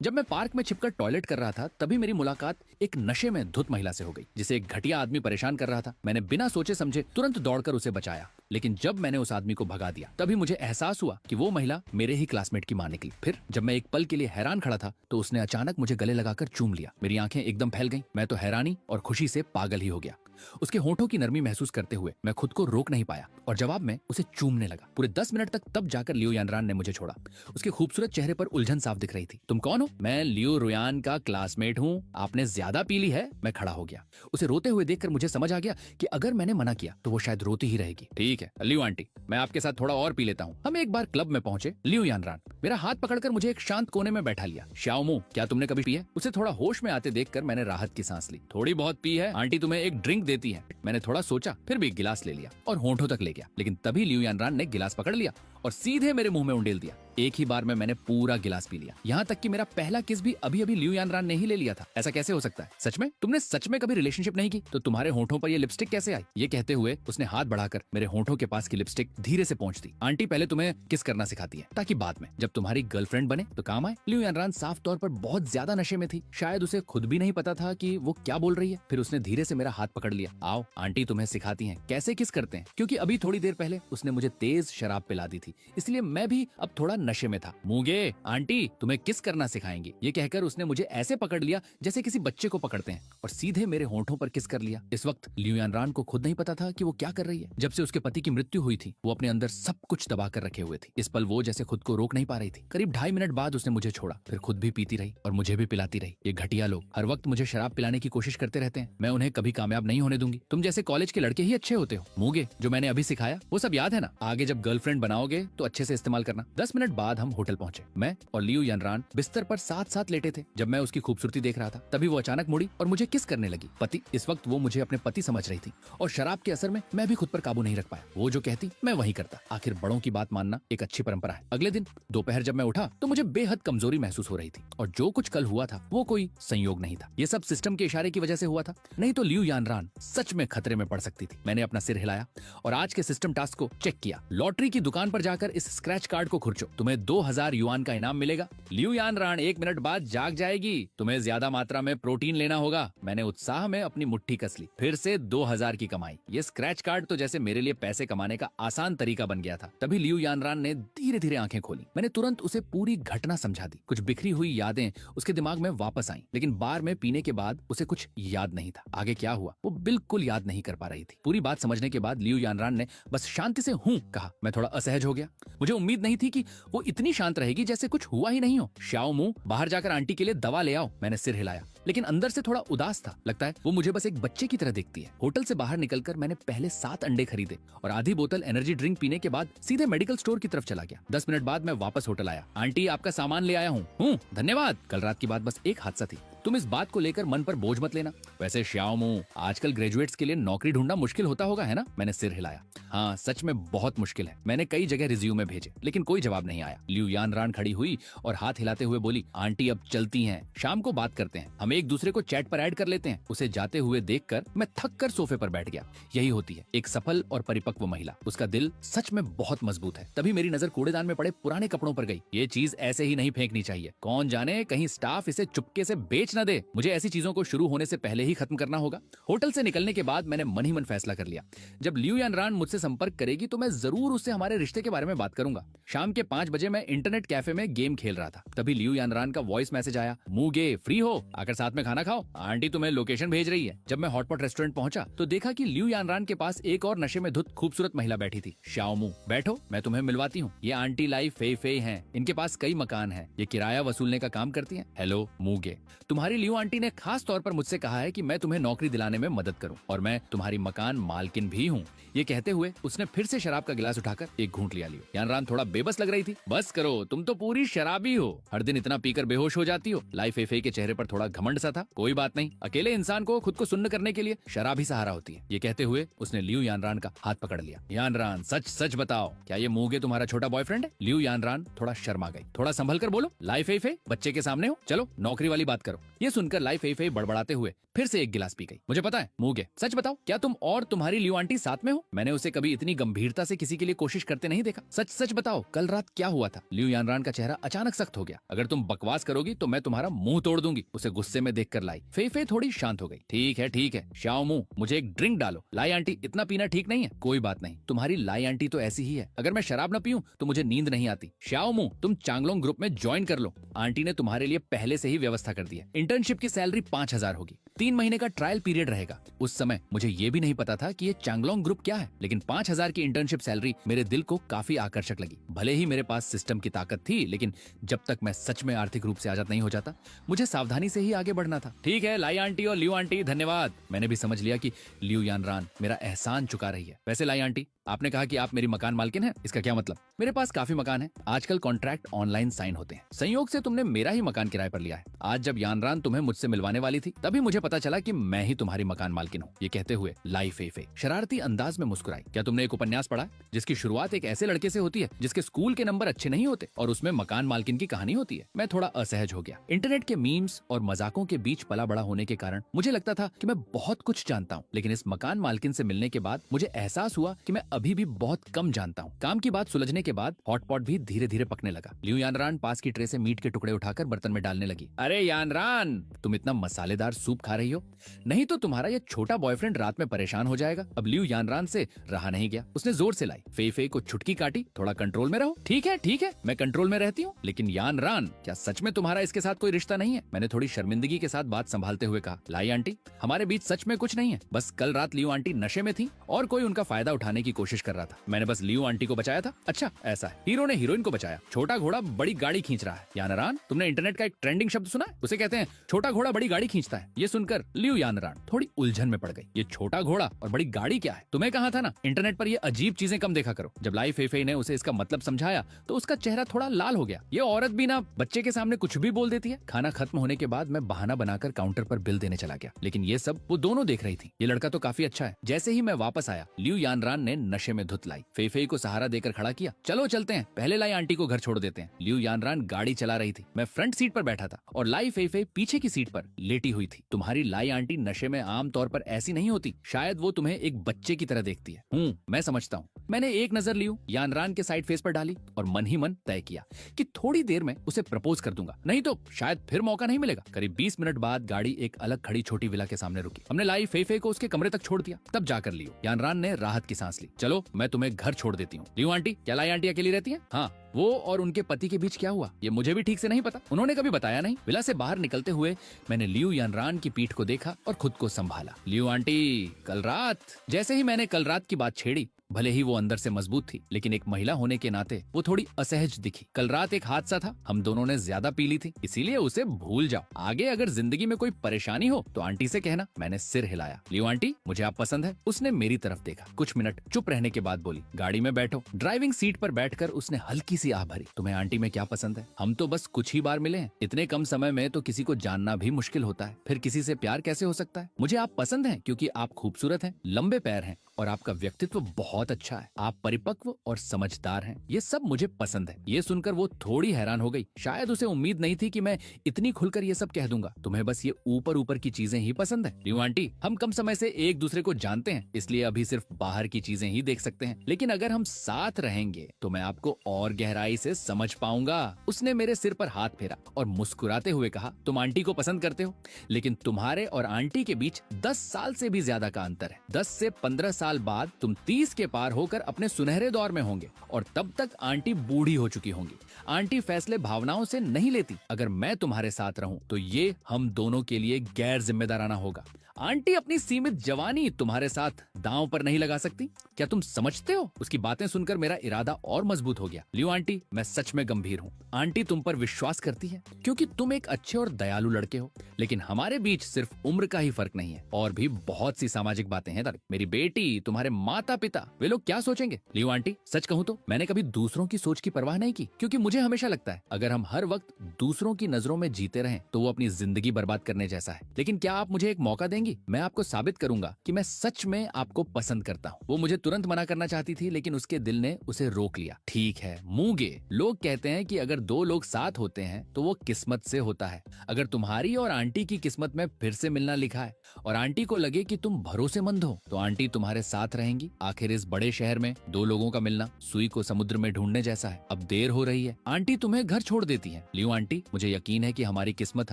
जब मैं पार्क में छिपकर टॉयलेट कर रहा था तभी मेरी मुलाकात एक नशे में धुत महिला से हो गई जिसे एक घटिया आदमी परेशान कर रहा था। मैंने बिना सोचे समझे तुरंत दौड़कर उसे बचाया, लेकिन जब मैंने उस आदमी को भगा दिया तभी मुझे एहसास हुआ कि वो महिला मेरे ही क्लासमेट की मां निकली। फिर जब मैं एक पल के लिए हैरान खड़ा था तो उसने अचानक मुझे गले लगाकर चूम लिया। मेरी आंखें एकदम फैल गईं। मैं तो हैरानी और खुशी से पागल ही हो गया। उसके होठों की नरमी महसूस करते हुए मैं खुद को रोक नहीं पाया और जवाब में उसे चूमने लगा। पूरे 10 मिनट तक तब जाकर लियो यानरान ने मुझे छोड़ा। उसके खूबसूरत चेहरे पर उलझन साफ दिख रही थी। तुम कौन हो? मैं लियो रुयान का क्लासमेट हूँ। आपने ज्यादा पी ली है। मैं खड़ा हो गया। उसे रोते हुए देखकर मुझे समझ आ गया कि अगर मैंने मना किया तो वो शायद रोती ही रहेगी। ठीक है लियो आंटी, मैं आपके साथ थोड़ा और पी लेता हूँ। हम एक बार क्लब में पहुंचे। लियो यानरान मेरा हाथ पकड़कर मुझे एक शांत कोने में बैठा लिया। श्याओमू, क्या तुमने कभी पी है? उसे थोड़ा होश में आते देखकर मैंने राहत की सांस ली। थोड़ी बहुत पी है। आंटी तुम्हें एक ड्रिंक देती है। मैंने थोड़ा सोचा, फिर भी एक गिलास ले लिया और होंठों तक ले गया, लेकिन तभी लियो यानरान ने गिलास पकड़ लिया और सीधे मेरे मुंह में उंडेल दिया। एक ही बार में मैंने पूरा गिलास पी लिया। यहाँ तक कि मेरा पहला किस भी अभी अभी लियो यानरान ने ही ले लिया था। ऐसा कैसे हो सकता है? सच में? तुमने सच में कभी रिलेशनशिप नहीं की तो तुम्हारे होंठों पर ये लिपस्टिक कैसे आई? ये कहते हुए उसने हाथ बढ़ाकर मेरे होंठों के पास की लिपस्टिक धीरे से पहुंच दी। आंटी पहले तुम्हें किस करना सिखाती है ताकि बाद में जब तुम्हारी गर्लफ्रेंड बने तो काम आए। लियो यानरान साफ तौर पर बहुत ज्यादा नशे में थी। शायद उसे खुद भी नहीं पता था कि वो क्या बोल रही है। फिर उसने धीरे से मेरा हाथ पकड़ लिया। आओ, आंटी तुम्हें सिखाती हैं कैसे किस करते हैं, क्योंकि अभी थोड़ी देर पहले उसने मुझे तेज शराब पिला दी थी, इसलिए मैं भी अब थोड़ा नशे में था। मूंगे, आंटी तुम्हें किस करना सिखाएंगी। ये कहकर उसने मुझे ऐसे पकड़ लिया जैसे किसी बच्चे को पकड़ते हैं और सीधे मेरे होंठों पर किस कर लिया। इस वक्त लियो यानरान को खुद नहीं पता था कि वो क्या कर रही है। जब से उसके पति की मृत्यु हुई थी वो अपने अंदर सब कुछ दबा कर रखे हुए थी। इस पल वो जैसे खुद को रोक नहीं पा रही थी। करीब 2.5 मिनट बाद उसने मुझे छोड़ा, फिर खुद भी पीती रही और मुझे भी पिलाती रही। ये घटिया लोग हर वक्त मुझे शराब पिलाने की कोशिश करते रहते हैं। मैं उन्हें कभी कामयाब नहीं होने दूंगी। तुम जैसे कॉलेज के लड़के ही अच्छे होते हो। मूंगे, जो मैंने अभी सिखाया वो सब याद है ना? आगे जब गर्लफ्रेंड बनाओगे तो अच्छे से इस्तेमाल करना। 10 मिनट बाद हम होटल पहुंचे। मैं और लियो यानरान बिस्तर पर साथ साथ लेटे थे। जब मैं उसकी खूबसूरती देख रहा था तभी वो अचानक मुड़ी और मुझे किस करने लगी। पति, इस वक्त वो मुझे अपने पति समझ रही थी और शराब के असर में मैं भी खुद पर काबू नहीं रख पाया। वो जो कहती मैं वही करता। आखिर बड़ों की बात मानना एक अच्छी परंपरा है। अगले दिन दोपहर जब मैं उठा तो मुझे बेहद कमजोरी महसूस हो रही थी और जो कुछ कल हुआ था वो कोई संयोग नहीं था। ये सब सिस्टम के इशारे की वजह से हुआ था, नहीं तो लियो यानरान सच में खतरे में पड़ सकती थी। मैंने अपना सिर हिलाया और आज के सिस्टम टास्क को चेक किया। लॉटरी की दुकान पर जाकर इस स्क्रैच कार्ड को खुरचो, तुम्हें 2000 युआन का इनाम मिलेगा। लियो यानरान 1 मिनट बाद जाग जाएगी, तुम्हें ज्यादा मात्रा में प्रोटीन लेना होगा। मैंने उत्साह में अपनी मुट्ठी कस ली। फिर से 2000 की कमाई। ये स्क्रैच कार्ड तो जैसे मेरे लिए पैसे कमाने का आसान तरीका बन गया था। तभी लियो यानरान ने धीरे धीरे आंखें खोली। मैंने तुरंत उसे पूरी घटना समझा दी। कुछ बिखरी हुई यादें उसके दिमाग में वापस आईं, लेकिन बार में पीने के बाद उसे कुछ याद नहीं था। आगे क्या हुआ वो बिल्कुल याद नहीं कर पा रही थी। पूरी बात समझने के बाद लियो यानरान ने बस शांति से हूं कहा। मैं थोड़ा असहज हो गया। मुझे उम्मीद नहीं थी कि वो इतनी शांत रहेगी जैसे कुछ हुआ ही नहीं हो। श्याओमू, बाहर जाकर आंटी के लिए दवा ले आओ। मैंने सिर हिलाया, लेकिन अंदर से थोड़ा उदास था। लगता है वो मुझे बस एक बच्चे की तरह देखती है। होटल से बाहर निकलकर मैंने पहले 7 अंडे खरीदे और आधी बोतल एनर्जी ड्रिंक पीने के बाद सीधे मेडिकल स्टोर की तरफ चला गया। 10 मिनट बाद मैं वापस होटल आया। आंटी, आपका सामान ले आया हूँ। धन्यवाद। कल रात की बात बस एक हादसा थी। तुम इस बात को लेकर मन पर बोझ मत लेना। वैसे श्याओमू, आजकल ग्रेजुएट्स के लिए नौकरी ढूंढना मुश्किल होता होगा, है ना? मैंने सिर हिलाया। हाँ, सच में बहुत मुश्किल है। मैंने कई जगह रिज्यूमे भेजे लेकिन कोई जवाब नहीं आया। लियो यानरान खड़ी हुई और हाथ हिलाते हुए बोली, आंटी अब चलती हैं, शाम को बात करते हैं। हम एक दूसरे को चैट पर ऐड कर लेते हैं। उसे जाते हुए देखकर मैं थक कर सोफे पर बैठ गया। यही होती है एक सफल और परिपक्व महिला। उसका दिल सच में बहुत मजबूत है। तभी मेरी नजर कूड़ेदान में पड़े पुराने कपड़ों पर गई। ये चीज ऐसे ही नहीं फेंकनी चाहिए। कौन जाने कहीं स्टाफ इसे चुपके से बेच न दे। मुझे ऐसी चीजों को शुरू होने से पहले ही खत्म करना होगा। होटल से निकलने के बाद मैंने मन ही मन फैसला कर लिया, जब लियो यानरान मुझसे संपर्क करेगी तो मैं जरूर उससे हमारे रिश्ते के बारे में बात करूंगा। शाम के 5 बजे मैं इंटरनेट कैफे में गेम खेल रहा था। तभी लियो यानरान का वॉइस मैसेज आया, मूगे, फ्री हो? आकर साथ में खाना खाओ, आंटी तुम्हें लोकेशन भेज रही है। जब मैं हॉटपॉट रेस्टोरेंट पहुंचा तो देखा कि लियो यानरान के पास एक और नशे में धुत खूबसूरत महिला बैठी थी। श्याओमू, बैठो, मैं तुम्हें मिलवाती हूँ। ये आंटी लाई फे फे हैं। इनके पास कई मकान हैं। ये किराया वसूलने का काम करती हैं। हेलो मूगे, तुम्हारी लियो आंटी ने खास तौर पर मुझसे कहा है कि मैं तुम्हें नौकरी दिलाने में मदद करूं और मैं तुम्हारी मकान मालकिन भी हूं। ये कहते हुए उसने फिर से शराब का गिलास उठाकर एक घूंट लिया। लियो यानरान थोड़ा बेबस लग रही थी। बस करो, तुम तो पूरी शराबी हो। हर दिन इतना पीकर बेहोश हो जाती हो। लाइफ एफे के चेहरे पर थोड़ा घमंड सा था। कोई बात नहीं, अकेले इंसान को खुद को सुन्न करने के लिए शराब ही सहारा होती है। ये कहते हुए उसने लियो यानरान का हाथ पकड़ लिया। यानरान, सच सच बताओ, क्या ये मूगे तुम्हारा छोटा बॉयफ्रेंड है? लियो यानरान थोड़ा शर्मा गई। थोड़ा संभल कर बोलो, लाइफ एफे बच्चे के सामने हो। चलो नौकरी वाली बात करो। ये सुनकर लाई फे फे बड़बड़ाते हुए फिर से एक गिलास पी गई। मुझे पता है, मुंह गे, सच बताओ, क्या तुम और तुम्हारी लियो आंटी साथ में हो? मैंने उसे कभी इतनी गंभीरता से किसी के लिए कोशिश करते नहीं देखा। सच सच बताओ, कल रात क्या हुआ था? लियो यानरान का चेहरा अचानक सख्त हो गया। अगर तुम बकवास करोगी तो मैं तुम्हारा मुंह तोड़ दूंगी। उसे गुस्से में देखकर लाई फे फे थोड़ी शांत हो गई। ठीक है, शाओ मुंह, मुझे एक ड्रिंक डालो। लाई आंटी, इतना पीना ठीक नहीं है। कोई बात नहीं, तुम्हारी लाई आंटी तो ऐसी ही है। अगर मैं शराब न पीऊं तो मुझे नींद नहीं आती। शाओ मुंह, तुम चांगलोंग ग्रुप में ज्वाइन कर लो। आंटी ने तुम्हारे लिए पहले से ही व्यवस्था कर दी है। इंटर्नशिप की सैलरी 5,000 होगी। 3 महीने का ट्रायल पीरियड रहेगा। उस समय मुझे ये भी नहीं पता था कि ये चांगलोंग ग्रुप क्या है, लेकिन 5,000 की इंटर्नशिप सैलरी मेरे दिल को काफी आकर्षक लगी। भले ही मेरे पास सिस्टम की ताकत थी, लेकिन जब तक मैं सच में आर्थिक रूप से आजाद नहीं हो जाता, मुझे सावधानी से ही आगे बढ़ना था। ठीक है लाई आंटी और लियो आंटी, धन्यवाद। मैंने भी समझ लिया कि लियो यानरान मेरा एहसान चुका रही है। वैसे लाई आंटी, आपने कहा कि आप मेरी मकान मालकिन हैं, इसका क्या मतलब? मेरे पास काफी मकान है। आजकल कॉन्ट्रैक्ट ऑनलाइन साइन होते हैं। संयोग से तुमने मेरा ही मकान किराए पर लिया है। आज जब यानरान तुम्हें मुझसे मिलवाने वाली थी, तभी मुझे पता चला कि मैं ही तुम्हारी मकान मालकिन हूँ। ये कहते हुए लाई फे फे शरारती अंदाज में मुस्कुराई। क्या तुमने एक उपन्यास पढ़ा है जिसकी शुरुआत एक ऐसे लड़के से होती है जिसके स्कूल के नंबर अच्छे नहीं होते और उसमें मकान मालकिन की कहानी होती है? मैं थोड़ा असहज हो गया। इंटरनेट के मीम्स और मजाकों के बीच पला बड़ा होने के कारण मुझे लगता था कि मैं बहुत कुछ जानता हूँ, लेकिन इस मकान मालकिन से मिलने के बाद मुझे एहसास हुआ कि मैं अभी भी बहुत कम जानता हूँ। काम की बात सुलझने के बाद हॉटपॉट भी धीरे धीरे पकने लगा। लियो यानरान पास की ट्रे से मीट के टुकड़े उठाकर बर्तन में डालने लगी। अरे यानरान, तुम इतना मसालेदार सूप खा रही हो, नहीं तो तुम्हारा ये छोटा बॉयफ्रेंड रात में परेशान हो जाएगा। अब लियो यानरान से रहा नहीं गया, उसने जोर से लाई फे फे को छुटकी काटी। थोड़ा कंट्रोल में रहो। ठीक है, मैं कंट्रोल में रहती हूँ, लेकिन यानरान, क्या सच में तुम्हारा इसके साथ कोई रिश्ता नहीं है? मैंने थोड़ी शर्मिंदगी के साथ बात संभालते हुए कहा। लाई आंटी, हमारे बीच सच में कुछ नहीं है। बस कल रात लियो आंटी नशे में थी और कोई उनका फायदा उठाने की कोशिश कर रहा था। मैंने बस लियो आंटी को बचाया था। अच्छा ऐसा है, हीरो ने हीरोइन को बचाया। छोटा घोड़ा बड़ी गाड़ी खींच रहा है। यानरान, तुमने इंटरनेट का एक ट्रेंडिंग शब्द सुना है? उसे कहते हैं छोटा घोड़ा बड़ी गाड़ी खींचता है। ये सुनकर लियो यानरान थोड़ी उलझन में पड़ गई। ये छोटा घोड़ा और बड़ी गाड़ी क्या है? तुम्हें कहा था ना इंटरनेट पर ये अजीब चीजें कम देखा करो। जब लाई फे फे ने उसे इसका मतलब समझाया तो उसका चेहरा थोड़ा लाल हो गया। ये औरत भी ना बच्चे के सामने कुछ भी बोल देती है। खाना खत्म होने के बाद मैं बहाना बनाकर काउंटर पर बिल देने चला गया, लेकिन ये सब वो दोनों देख रही थी। ये लड़का तो काफी अच्छा है। जैसे ही मैं वापस आया, लियो यानरान ने नशे में धुत लाई फे फे को सहारा देकर खड़ा किया। चलो चलते हैं, पहले लाई आंटी को घर छोड़ देते हैं। लियो यानरान गाड़ी चला रही थी। मैं फ्रंट सीट पर बैठा था और लाई फे फे पीछे की सीट पर लेटी हुई थी। तुम्हारी लाई आंटी नशे में आम तौर पर ऐसी नहीं होती। शायद वो तुम्हें एक बच्चे की तरह देखती है। मैं समझता हूँ। मैंने एक नजर लियो यानरान के साइड फेस पर डाली और मन ही मन तय किया कि थोड़ी देर में उसे प्रपोज कर दूंगा, नहीं तो शायद फिर मौका नहीं मिलेगा। करीब 20 मिनट बाद गाड़ी एक अलग खड़ी छोटी विला के सामने रुकी। हमने लाई फे फे को उसके कमरे तक छोड़ दिया। तब जाकर लियो यानरान ने राहत की सांस ली। चलो मैं तुम्हें घर छोड़ देती हूँ। लियो आंटी, क्या लाई आंटी अकेली रहती है? हाँ, वो और उनके पति के बीच क्या हुआ ये मुझे भी ठीक से नहीं पता। उन्होंने कभी बताया नहीं। विला से बाहर निकलते हुए मैंने लियो यानरान की पीठ को देखा और खुद को संभाला। लियो आंटी, कल रात, जैसे ही मैंने कल रात की बात छेड़ी, भले ही वो अंदर से मजबूत थी, लेकिन एक महिला होने के नाते वो थोड़ी असहज दिखी। कल रात एक हादसा था, हम दोनों ने ज्यादा पी ली थी, इसीलिए उसे भूल जाओ। आगे अगर जिंदगी में कोई परेशानी हो तो आंटी से कहना। मैंने सिर हिलाया। लियो आंटी, मुझे आप पसंद है? उसने मेरी तरफ देखा। कुछ मिनट चुप रहने के बाद बोली, गाड़ी में बैठो। ड्राइविंग सीट पर बैठकर उसने हल्की सी आह भरी। तुम्हें आंटी में क्या पसंद है? हम तो बस कुछ ही बार मिले हैं। इतने कम समय में तो किसी को जानना भी मुश्किल होता है, फिर किसी से प्यार कैसे हो सकता है? मुझे आप पसंद हैं क्योंकि आप खूबसूरत हैं, लंबे पैर हैं और आपका व्यक्तित्व बहुत अच्छा है। आप परिपक्व और समझदार हैं। ये सब मुझे पसंद है। ये सुनकर वो थोड़ी हैरान हो गई। शायद उसे उम्मीद नहीं थी कि मैं इतनी खुलकर ये सब कह दूंगा। तुम्हें बस ये ऊपर ऊपर की चीजें ही पसंद है। लियो आंटी, हम कम समय से एक दूसरे को जानते हैं, इसलिए अभी सिर्फ बाहर की चीजें ही देख सकते हैं, लेकिन अगर हम साथ रहेंगे तो मैं आपको और गहराई से समझ पाऊंगा। उसने मेरे सिर पर हाथ फेरा और मुस्कुराते हुए कहा, तुम आंटी को पसंद करते हो, लेकिन तुम्हारे और आंटी के बीच 10 साल से भी ज्यादा का अंतर है। 10 से 15 साल बाद तुम 30 के पार होकर अपने सुनहरे दौर में होंगे और तब तक आंटी बूढ़ी हो चुकी होंगी। आंटी फैसले भावनाओं से नहीं लेती। अगर मैं तुम्हारे साथ रहूं तो ये हम दोनों के लिए गैर जिम्मेदाराना होगा। आंटी अपनी सीमित जवानी तुम्हारे साथ दांव पर नहीं लगा सकती। क्या तुम समझते हो? उसकी बातें सुनकर मेरा इरादा और मजबूत हो गया। लियो आंटी, मैं सच में गंभीर हूँ। आंटी तुम पर विश्वास करती है क्योंकि तुम एक अच्छे और दयालु लड़के हो, लेकिन हमारे बीच सिर्फ उम्र का ही फर्क नहीं है, और भी बहुत सी सामाजिक बातें हैं। मेरी बेटी, तुम्हारे माता पिता, वे लोग क्या सोचेंगे? लियो आंटी, सच कहूँ तो मैंने कभी दूसरों की सोच की परवाह नहीं की, क्योंकि मुझे हमेशा लगता है अगर हम हर वक्त दूसरों की नजरों में जीते रहें तो वो अपनी जिंदगी बर्बाद करने जैसा है। लेकिन क्या आप मुझे एक मौका देंगी चाहेंगी? मैं आपको साबित करूंगा कि मैं सच में आपको पसंद करता हूँ। वो मुझे तुरंत मना करना चाहती थी, लेकिन उसके दिल ने उसे रोक लिया। ठीक है मूंगे, लोग कहते हैं कि अगर दो लोग साथ होते हैं तो वो किस्मत से होता है। अगर तुम्हारी और आंटी की किस्मत में फिर से मिलना लिखा है और आंटी को लगे कि तुम भरोसेमंद हो, तो आंटी तुम्हारे साथ रहेंगी। आखिर इस बड़े शहर में दो लोगों का मिलना सुई को समुद्र में ढूंढने जैसा है। अब देर हो रही है, आंटी तुम्हें घर छोड़ देती है। लियो आंटी, मुझे यकीन है कि हमारी किस्मत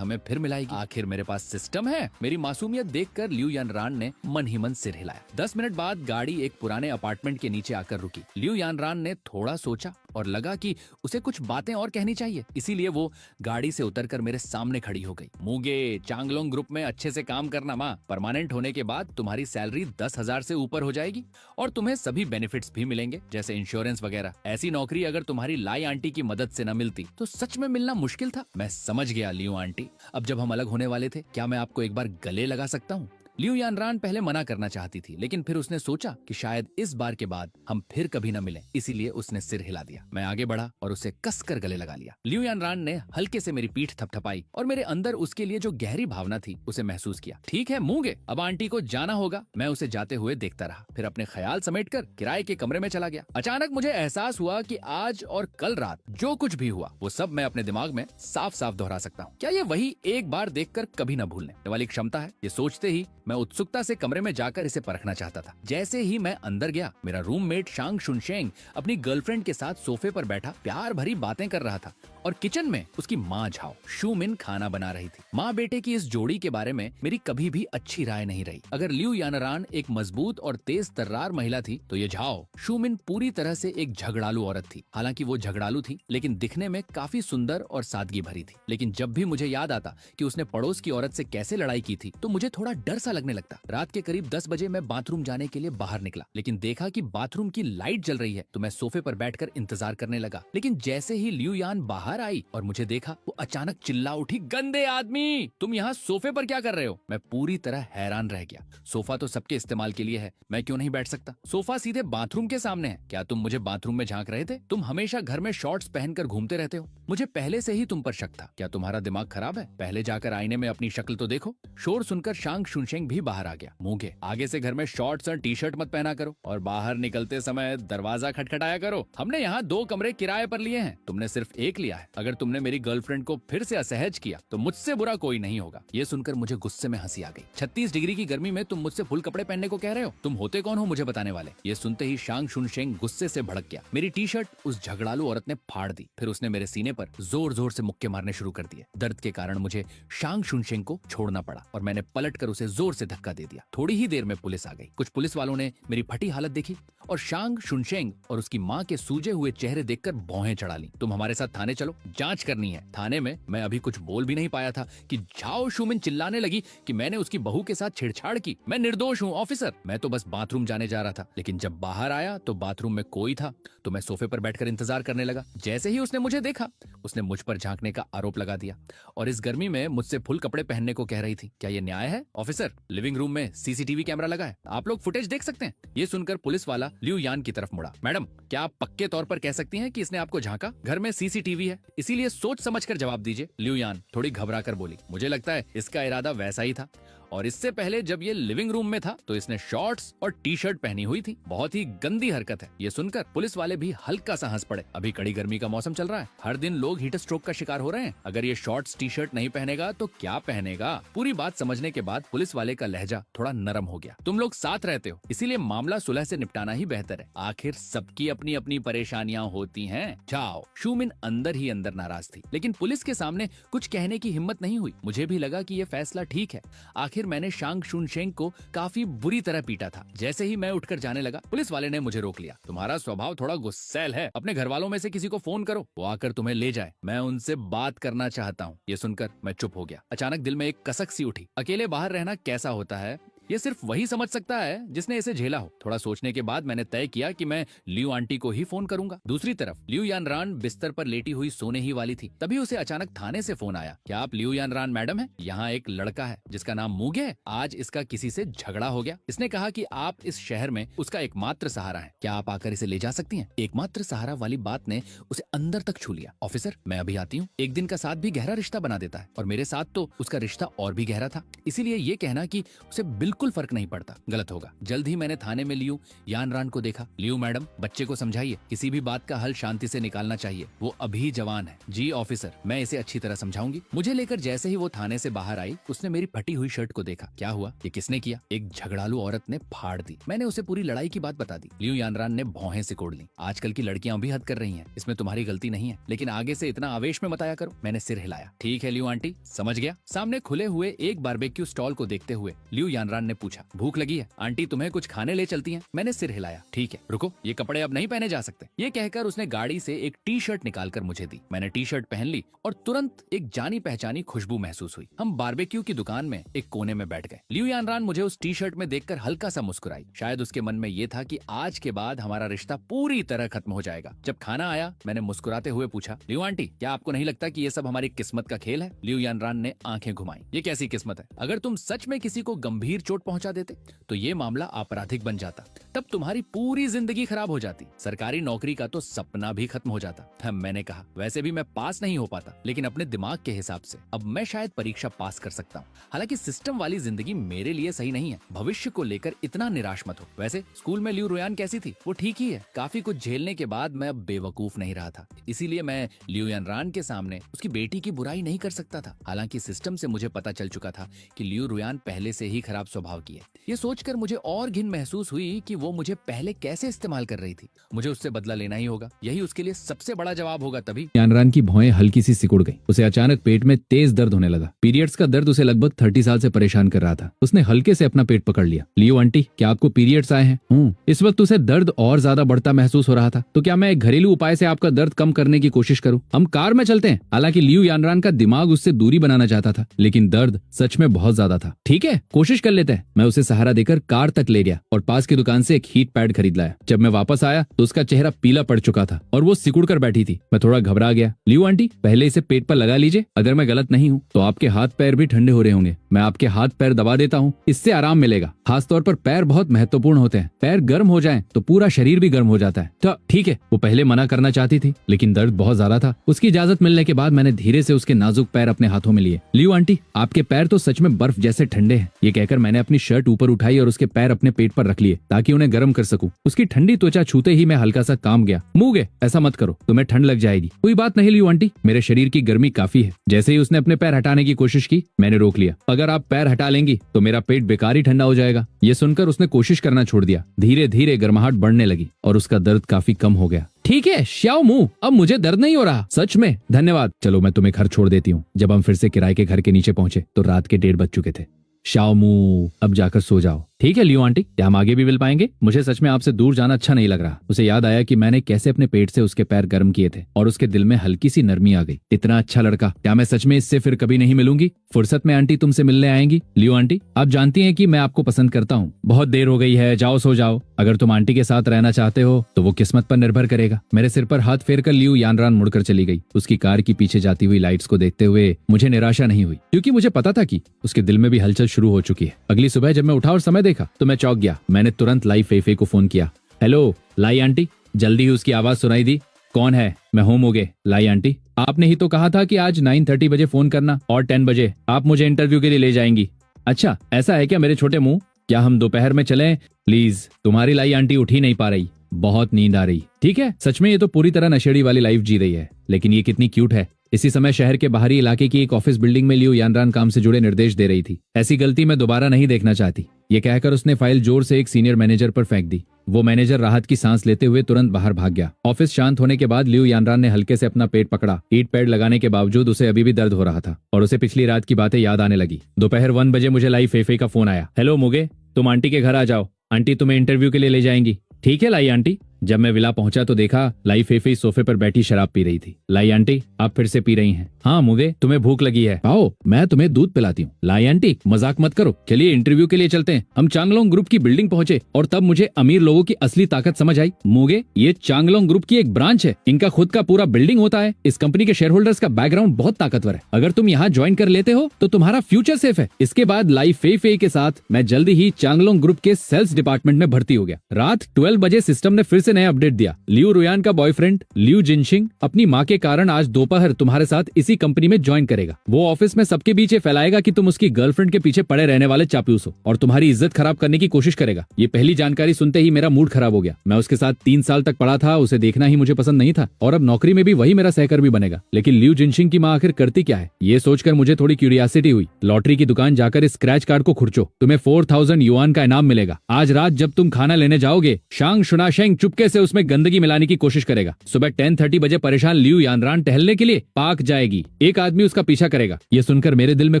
हमें फिर मिलाएगी। आखिर मेरे पास सिस्टम है। मेरी मासूमियत देखकर लियो यानरान ने मन ही मन सिर हिलाया। 10 मिनट बाद गाड़ी एक पुराने अपार्टमेंट के नीचे आकर रुकी। लियो यानरान ने थोड़ा सोचा और लगा कि उसे कुछ बातें और कहनी चाहिए, इसीलिए वो गाड़ी से उतरकर मेरे सामने खड़ी हो गई। मूंगे, चांगलोंग ग्रुप में अच्छे से काम करना माँ। परमानेंट होने के बाद तुम्हारी सैलरी 10,000 से ऊपर हो जाएगी और तुम्हें सभी बेनिफिट्स भी मिलेंगे, जैसे इंश्योरेंस वगैरह। ऐसी नौकरी अगर तुम्हारी लाई आंटी की मदद से न मिलती तो सच में मिलना मुश्किल था। मैं समझ गया लियो आंटी। अब जब हम अलग होने वाले थे, क्या मैं आपको एक बार गले लगा सकता हूँ? लियो यानरान पहले मना करना चाहती थी, लेकिन फिर उसने सोचा कि शायद इस बार के बाद हम फिर कभी न मिलें, इसीलिए उसने सिर हिला दिया। मैं आगे बढ़ा और उसे कसकर गले लगा लिया। लियो यानरान ने हल्के से मेरी पीठ थपथपाई और मेरे अंदर उसके लिए जो गहरी भावना थी उसे महसूस किया। ठीक है मूंगे, अब आंटी को जाना होगा। मैं उसे जाते हुए देखता रहा, फिर अपने ख्याल समेटकर किराए के कमरे में चला गया। अचानक मुझे एहसास हुआ कि आज और कल रात जो कुछ भी हुआ वो सब मैं अपने दिमाग में साफ साफ दोहरा सकता हूँ। क्या ये वही एक बार देखकर कभी न भूलने वाली क्षमता है? ये सोचते ही मैं उत्सुकता से कमरे में जाकर इसे परखना चाहता था। जैसे ही मैं अंदर गया, मेरा रूममेट शांग शुनशेंग अपनी गर्लफ्रेंड के साथ सोफे पर बैठा प्यार भरी बातें कर रहा था और किचन में उसकी माँ झाओ शूमिन खाना बना रही थी। माँ बेटे की इस जोड़ी के बारे में मेरी कभी भी अच्छी राय नहीं रही। अगर लियो यानरान एक मजबूत और तेज तर्रार महिला थी, तो ये झाओ शूमिन पूरी तरह से एक झगड़ालू औरत थी। हालांकि वो झगड़ालू थी, लेकिन दिखने में काफी सुंदर और सादगी भरी थी। लेकिन जब भी मुझे याद आता कि उसने पड़ोस की औरत से कैसे लड़ाई की थी, तो मुझे थोड़ा डर सा लगने लगता। रात के करीब 10 बजे मैं बाथरूम जाने के लिए बाहर निकला, लेकिन देखा कि बाथरूम की लाइट जल रही है, तो मैं सोफे पर बैठकर इंतजार करने लगा। लेकिन जैसे ही लियो यान बाहर आई और मुझे देखा, वो अचानक चिल्ला उठी, गंदे आदमी, तुम यहाँ सोफे पर क्या कर रहे हो? मैं पूरी तरह हैरान रह गया। सोफा तो सबके इस्तेमाल के लिए है, मैं क्यों नहीं बैठ सकता? सोफा सीधे बाथरूम के सामने है। क्या तुम मुझे बाथरूम में झांक रहे थे? तुम हमेशा घर में शॉर्ट्स पहनकर घूमते रहते हो। मुझे पहले से ही तुम पर शक था। क्या तुम्हारा दिमाग खराब है? पहले जाकर आईने में अपनी शक्ल तो देखो। शोर सुनकर शांग शुनशेंग भी बाहर आ गया। मूंगे, आगे से घर में शॉर्ट्स और टी शर्ट मत पहना करो और बाहर निकलते समय दरवाजा खटखटाया करो। हमने यहाँ 2 कमरे किराए पर लिए हैं, तुमने सिर्फ एक लिया है। अगर तुमने मेरी गर्लफ्रेंड को फिर से असहज किया तो मुझसे बुरा कोई नहीं होगा। ये सुनकर मुझे गुस्से में हंसी आ गई। 36 डिग्री की गर्मी में तुम मुझसे फुल कपड़े पहनने को कह रहे हो? तुम होते कौन हो मुझे बताने वाले? ये सुनते ही शांग शुनशेंग गुस्से से भड़क गया। मेरी टी शर्ट उस झगड़ालू औरत ने फाड़ दी। फिर उसने मेरे सीने पर जोर जोर से मुक्के मारने शुरू कर दिए। दर्द के कारण मुझे शांग शुनशेंग को छोड़ना पड़ा और मैंने पलट कर उसे जोर से धक्का दे दिया। थोड़ी ही देर में पुलिस आ गई। कुछ पुलिस वालों ने मेरी फटी हालत देखी और शांग शुनशेंग और उसकी माँ के सूजे हुए चेहरे देखकर भौहें चढ़ा ली। तुम हमारे साथ थाने चलो, जांच करनी है। थाने में मैं अभी कुछ बोल भी नहीं पाया था कि झाओ शूमिन चिल्लाने लगी कि मैंने उसकी बहू के साथ छेड़छाड़ की। मैं निर्दोष हूँ ऑफिसर। मैं तो बस बाथरूम जाने जा रहा था, लेकिन जब बाहर आया तो बाथरूम में कोई था, तो मैं सोफे पर बैठकर इंतजार करने लगा। जैसे ही उसने मुझे देखा, उसने मुझ पर झांकने का आरोप लगा दिया और इस गर्मी में मुझसे फुल कपड़े पहनने को कह रही थी। क्या ये न्याय है? ऑफिसर, लिविंग रूम में सीसीटीवी कैमरा लगा है, आप लोग फुटेज देख सकते हैं। ये सुनकर पुलिस वाला लियो यान की तरफ मुड़ा। मैडम, क्या आप पक्के तौर पर कह सकती हैं कि इसने आपको झांका? घर में सीसीटीवी है, इसीलिए सोच समझकर जवाब दीजिए। लियो यान थोड़ी घबरा कर बोली। मुझे लगता है इसका इरादा वैसा ही था, और इससे पहले जब ये लिविंग रूम में था तो इसने शॉर्ट्स और टी शर्ट पहनी हुई थी। बहुत ही गंदी हरकत है। ये सुनकर पुलिस वाले भी हल्का सा हंस पड़े। अभी कड़ी गर्मी का मौसम चल रहा है, हर दिन लोग हीट स्ट्रोक का शिकार हो रहे हैं। अगर ये शॉर्ट्स टी शर्ट नहीं पहनेगा तो क्या पहनेगा? पूरी बात समझने के बाद पुलिस वाले का लहजा थोड़ा नरम हो गया। तुम लोग साथ रहते हो, इसीलिए मामला सुलह से निपटाना ही बेहतर है। आखिर सबकी अपनी अपनी परेशानियां होती हैं। जाओ। शूमिन अंदर ही अंदर नाराज थी, लेकिन पुलिस के सामने कुछ कहने की हिम्मत नहीं हुई। मुझे भी लगा कि ये फैसला ठीक है। आखिर मैंने शांग शुनशेंग को काफी बुरी तरह पीटा था। जैसे ही मैं उठकर जाने लगा, पुलिस वाले ने मुझे रोक लिया। तुम्हारा स्वभाव थोड़ा गुस्सैल है, अपने घर वालों में से किसी को फोन करो, वो आकर तुम्हें ले जाए। मैं उनसे बात करना चाहता हूँ। ये सुनकर मैं चुप हो गया। अचानक दिल में एक कसक सी उठी। अकेले बाहर रहना कैसा होता है ये सिर्फ वही समझ सकता है जिसने इसे झेला हो। थोड़ा सोचने के बाद मैंने तय किया कि मैं लियू आंटी को ही फोन करूंगा। दूसरी तरफ लियू यानरान बिस्तर पर लेटी हुई सोने ही वाली थी। तभी उसे अचानक थाने से फोन आया। क्या आप लियू यानरान मैडम हैं? यहाँ एक लड़का है जिसका नाम मूगे है। आज इसका किसी से झगड़ा हो गया। इसने कहा कि आप इस शहर में उसका एकमात्र सहारा है। क्या आप आकर इसे ले जा सकती हैं? एकमात्र सहारा वाली बात ने उसे अंदर तक छू लिया। ऑफिसर, मैं अभी आती हूँ। एक दिन का साथ भी गहरा रिश्ता बना देता है और मेरे साथ तो उसका रिश्ता और भी गहरा था। इसीलिए ये कहना कि उसे बिल्कुल फर्क नहीं पड़ता गलत होगा। जल्द ही मैंने थाने में लियू यानरान को देखा। लियू मैडम, बच्चे को समझाइए, किसी भी बात का हल शांति से निकालना चाहिए। वो अभी जवान है। जी ऑफिसर, मैं इसे अच्छी तरह समझाऊंगी। मुझे लेकर जैसे ही वो थाने से बाहर आई, उसने मेरी फटी हुई शर्ट को देखा। क्या हुआ? ये किसने किया? एक झगड़ालू औरत ने फाड़ दी। मैंने उसे पूरी लड़ाई की बात बता दी। लियू यानरान ने भौहें सिकोड़ ली। आजकल की लड़कियां भी हद कर रही हैं। इसमें तुम्हारी गलती नहीं है, लेकिन आगे से इतना आवेश में मत आया करो। मैंने सिर हिलाया। ठीक है लियू आंटी, समझ गया। सामने खुले हुए एक बारबेक्यू स्टॉल को देखते हुए लियू यानरान ने पूछा, भूख लगी है? आंटी तुम्हें कुछ खाने ले चलती हैं? मैंने सिर हिलाया। ठीक है, रुको, ये कपड़े अब नहीं पहने जा सकते। ये कहकर उसने गाड़ी से एक टी शर्ट निकालकर मुझे दी। मैंने टी शर्ट पहन ली और तुरंत एक जानी पहचानी खुशबू महसूस हुई। हम बारबेक्यू की दुकान में एक कोने में बैठ गए। लियू यानरान मुझे उस टी शर्ट में देखकर हल्का सा मुस्कुराई। शायद उसके मन में ये था कि आज के बाद हमारा रिश्ता पूरी तरह खत्म हो जाएगा। जब खाना आया, मैंने मुस्कुराते हुए पूछा, लियू आंटी, क्या आपको नहीं लगता कि ये सब हमारी किस्मत का खेल है? लियू यानरान ने आंखें घुमाई। ये कैसी किस्मत है? अगर तुम सच में किसी को गंभीर चोट पहुंचा देते तो ये मामला आपराधिक बन जाता। तब तुम्हारी पूरी जिंदगी खराब हो जाती। सरकारी नौकरी का तो सपना भी खत्म हो जाता। मैंने कहा, वैसे भी मैं पास नहीं हो पाता, लेकिन अपने दिमाग के हिसाब से अब मैं शायद परीक्षा पास कर सकता हूँ। हालांकि सिस्टम वाली जिंदगी मेरे लिए सही नहीं है। भविष्य को लेकर इतना निराश मत हो। वैसे स्कूल में लियू रुयान कैसी थी? वो ठीक ही है। काफी कुछ झेलने के बाद मैं अब बेवकूफ नहीं रहा था। इसीलिए मैं लियू यानरान के सामने उसकी बेटी की बुराई नहीं कर सकता था। हालांकि सिस्टम से मुझे पता चल चुका था कि लियू रुयान पहले से ही खराब स्वभाव की है। ये सोचकर मुझे और घिन महसूस हुई कि वो मुझे पहले कैसे इस्तेमाल कर रही थी। मुझे उससे बदला लेना ही होगा। यही उसके लिए सबसे बड़ा जवाब होगा। तभी यानरान की भौहें हल्की सी सिकुड़ गई। उसे अचानक पेट में तेज दर्द होने लगा। पीरियड्स का दर्द उसे लगभग 30 साल से परेशान कर रहा था। उसने हल्के से अपना पेट पकड़ लिया। लियो आंटी, क्या आपको पीरियड्स आए हैं? इस वक्त उसे दर्द और ज्यादा बढ़ता महसूस हो रहा था। तो क्या मैं एक घरेलू उपाय से आपका दर्द कम करने की कोशिश करूं? हम कार में चलते हैं। हालांकि लियो यानरान का दिमाग उससे दूरी बनाना चाहता था, लेकिन दर्द सच में बहुत ज्यादा था। ठीक है, कोशिश कर लेते हैं। मैं उसे सहारा देकर कार तक ले गया और पास की दुकान से एक हीट पैड खरीद लाया। जब मैं वापस आया तो उसका चेहरा पीला पड़ चुका था और वो सिकुड़ कर बैठी थी। मैं थोड़ा घबरा गया। लियो आंटी, पहले इसे पेट पर लगा लीजिए। अगर मैं गलत नहीं हूँ तो आपके हाथ पैर भी ठंडे हो रहे होंगे। मैं आपके हाथ पैर दबा देता हूँ, इससे आराम मिलेगा। खासतौर पर पैर बहुत महत्वपूर्ण होते हैं। पैर गर्म हो जाएं तो पूरा शरीर भी गर्म हो जाता है। तो ठीक है। वो पहले मना करना चाहती थी, लेकिन दर्द बहुत ज्यादा था। उसकी इजाजत मिलने के बाद मैंने धीरे से उसके नाजुक पैर अपने हाथों में लिए। लियो आंटी, आपके पैर तो सच में बर्फ जैसे ठंडे हैं। ये कहकर मैंने अपनी शर्ट ऊपर उठाई और उसके पैर अपने पेट पर रख लिए ताकि उन्हें गर्म कर सकूं। उसकी ठंडी त्वचा छूते ही मैं हल्का सा काम गया। मूगे, ऐसा मत करो, तुम्हें ठंड लग जाएगी। कोई बात नहीं लियो आंटी, मेरे शरीर की गर्मी काफी है। जैसे ही उसने अपने पैर हटाने की कोशिश की, मैंने रोक लिया। अगर आप पैर हटा लेंगी तो मेरा पेट बेकार ही ठंडा हो जाएगा। ये सुनकर उसने कोशिश करना छोड़ दिया। धीरे धीरे गर्माहट बढ़ने लगी और उसका दर्द काफी कम हो गया। ठीक है श्याओ मुंह, अब मुझे दर्द नहीं हो रहा। सच में धन्यवाद। चलो मैं तुम्हें घर छोड़ देती हूँ। जब हम फिर से किराए के घर के नीचे पहुंचे तो रात के 1:30 बज चुके थे। शाओ मुंह, अब जाकर सो जाओ। ठीक है लियो आंटी, क्या हम आगे भी मिल पाएंगे? मुझे सच में आपसे दूर जाना अच्छा नहीं लग रहा। उसे याद आया कि मैंने कैसे अपने पेट से उसके पैर गर्म किए थे और उसके दिल में हल्की सी नरमी आ गई। इतना अच्छा लड़का, क्या मैं सच में इससे फिर कभी नहीं मिलूंगी? फुर्सत में आंटी तुमसे मिलने आएंगी। लियो आंटी, आप जानती हैं कि मैं आपको पसंद करता हूँ। बहुत देर हो गई है, जाओ सो जाओ। अगर तुम आंटी के साथ रहना चाहते हो तो वो किस्मत पर निर्भर करेगा। मेरे सिर पर हाथ फेर कर लियो यानरान मुड़कर चली गई। उसकी कार की पीछे जाती हुई लाइट्स को देखते हुए मुझे निराशा नहीं हुई, क्योंकि मुझे पता था कि उसके दिल में भी हलचल शुरू हो चुकी है। अगली सुबह जब मैं उठा और समय देखा तो मैं चौंक गया। मैंने तुरंत लाई फेफे को फोन किया। हेलो लाई आंटी। जल्दी ही उसकी आवाज सुनाई दी। कौन है? मैं हूं मूगे। लाई आंटी, आपने ही तो कहा था कि आज 9:30 बजे फोन करना और 10 बजे आप मुझे इंटरव्यू के लिए ले जाएंगी। अच्छा ऐसा है क्या मेरे छोटे मुंह? क्या हम दोपहर में चलें? प्लीज। तुम्हारी लाई आंटी उठ ही नहीं पा रही, बहुत नींद आ रही। ठीक है, सच में ये तो पूरी तरह नशेड़ी वाली लाइफ जी रही है, लेकिन ये कितनी क्यूट है। इसी समय शहर के बाहरी इलाके की एक ऑफिस बिल्डिंग में लियो यानरान काम से जुड़े निर्देश दे रही थी। ऐसी गलती मैं दोबारा नहीं देखना चाहती। ये कहकर उसने फाइल जोर से एक सीनियर मैनेजर पर फेंक दी। वो मैनेजर राहत की सांस लेते हुए तुरंत बाहर भाग गया। ऑफिस शांत होने के बाद लियो यानरान ने हल्के से अपना पेट पकड़ा। हीट पैड लगाने के बावजूद उसे अभी भी दर्द हो रहा था और उसे पिछली रात की बातें याद आने लगी। दोपहर 1 बजे मुझे लाई फेफे का फोन आया। हेलो मुगे, तुम आंटी के घर आ जाओ, आंटी तुम्हें इंटरव्यू के लिए ले जाएंगी। ठीक है लाई आंटी। जब मैं विला पहुंचा तो देखा लाई फेफे सोफे पर बैठी शराब पी रही थी। लाई आंटी, आप फिर से पी रही हैं? हाँ मुगे, तुम्हें भूख लगी है, आओ मैं तुम्हें दूध पिलाती हूँ। लाई आंटी मजाक मत करो, चलिए इंटरव्यू के लिए चलते हैं। हम चांगलोंग ग्रुप की बिल्डिंग पहुंचे और तब मुझे अमीर लोगों की असली ताकत समझ आई। मुगे, ये चांगलोंग ग्रुप की एक ब्रांच है, इनका खुद का पूरा बिल्डिंग होता है। इस कंपनी के शेयर होल्डर्स का बैकग्राउंड बहुत ताकतवर है। अगर तुम यहाँ ज्वाइन कर लेते हो तो तुम्हारा फ्यूचर सेफ है। इसके बाद लाई फे फे के साथ मैं जल्दी ही चांगलोंग ग्रुप के सेल्स डिपार्टमेंट में भर्ती हो गया। रात 12 बजे सिस्टम ने फिर से नया अपडेट दिया। लियू रुयान का बॉयफ्रेंड लियू जिनशिंग अपनी माँ के कारण आज दोपहर तुम्हारे साथ इसी कंपनी में ज्वाइन करेगा। वो ऑफिस में सबके बीच ये फैलाएगा कि तुम उसकी गर्लफ्रेंड के पीछे पड़े रहने वाले चापलूस हो और तुम्हारी इज्जत खराब करने की कोशिश करेगा। ये पहली जानकारी सुनते ही मेरा मूड खराब हो गया। मैं उसके साथ 3 साल तक पढ़ा था, उसे देखना ही मुझे पसंद नहीं था और अब नौकरी में भी वही मेरा सहकर्मी बनेगा। लेकिन लियू जिनशिंग की माँ आखिर करती क्या है, ये सोचकर मुझे थोड़ी क्यूरियोसिटी हुई। लॉटरी की दुकान जाकर इस स्क्रैच कार्ड को खुरचो, तुम्हें 4000 युआन का इनाम मिलेगा। आज रात जब तुम खाना लेने जाओगे, शांग शुनाशेंग चुपके से उसमें गंदगी मिलाने की कोशिश करेगा। सुबह 10:30 बजे परेशान लियू यानरान टहलने के लिए पार्क जाएगी। एक आदमी उसका पीछा करेगा। ये सुनकर मेरे दिल में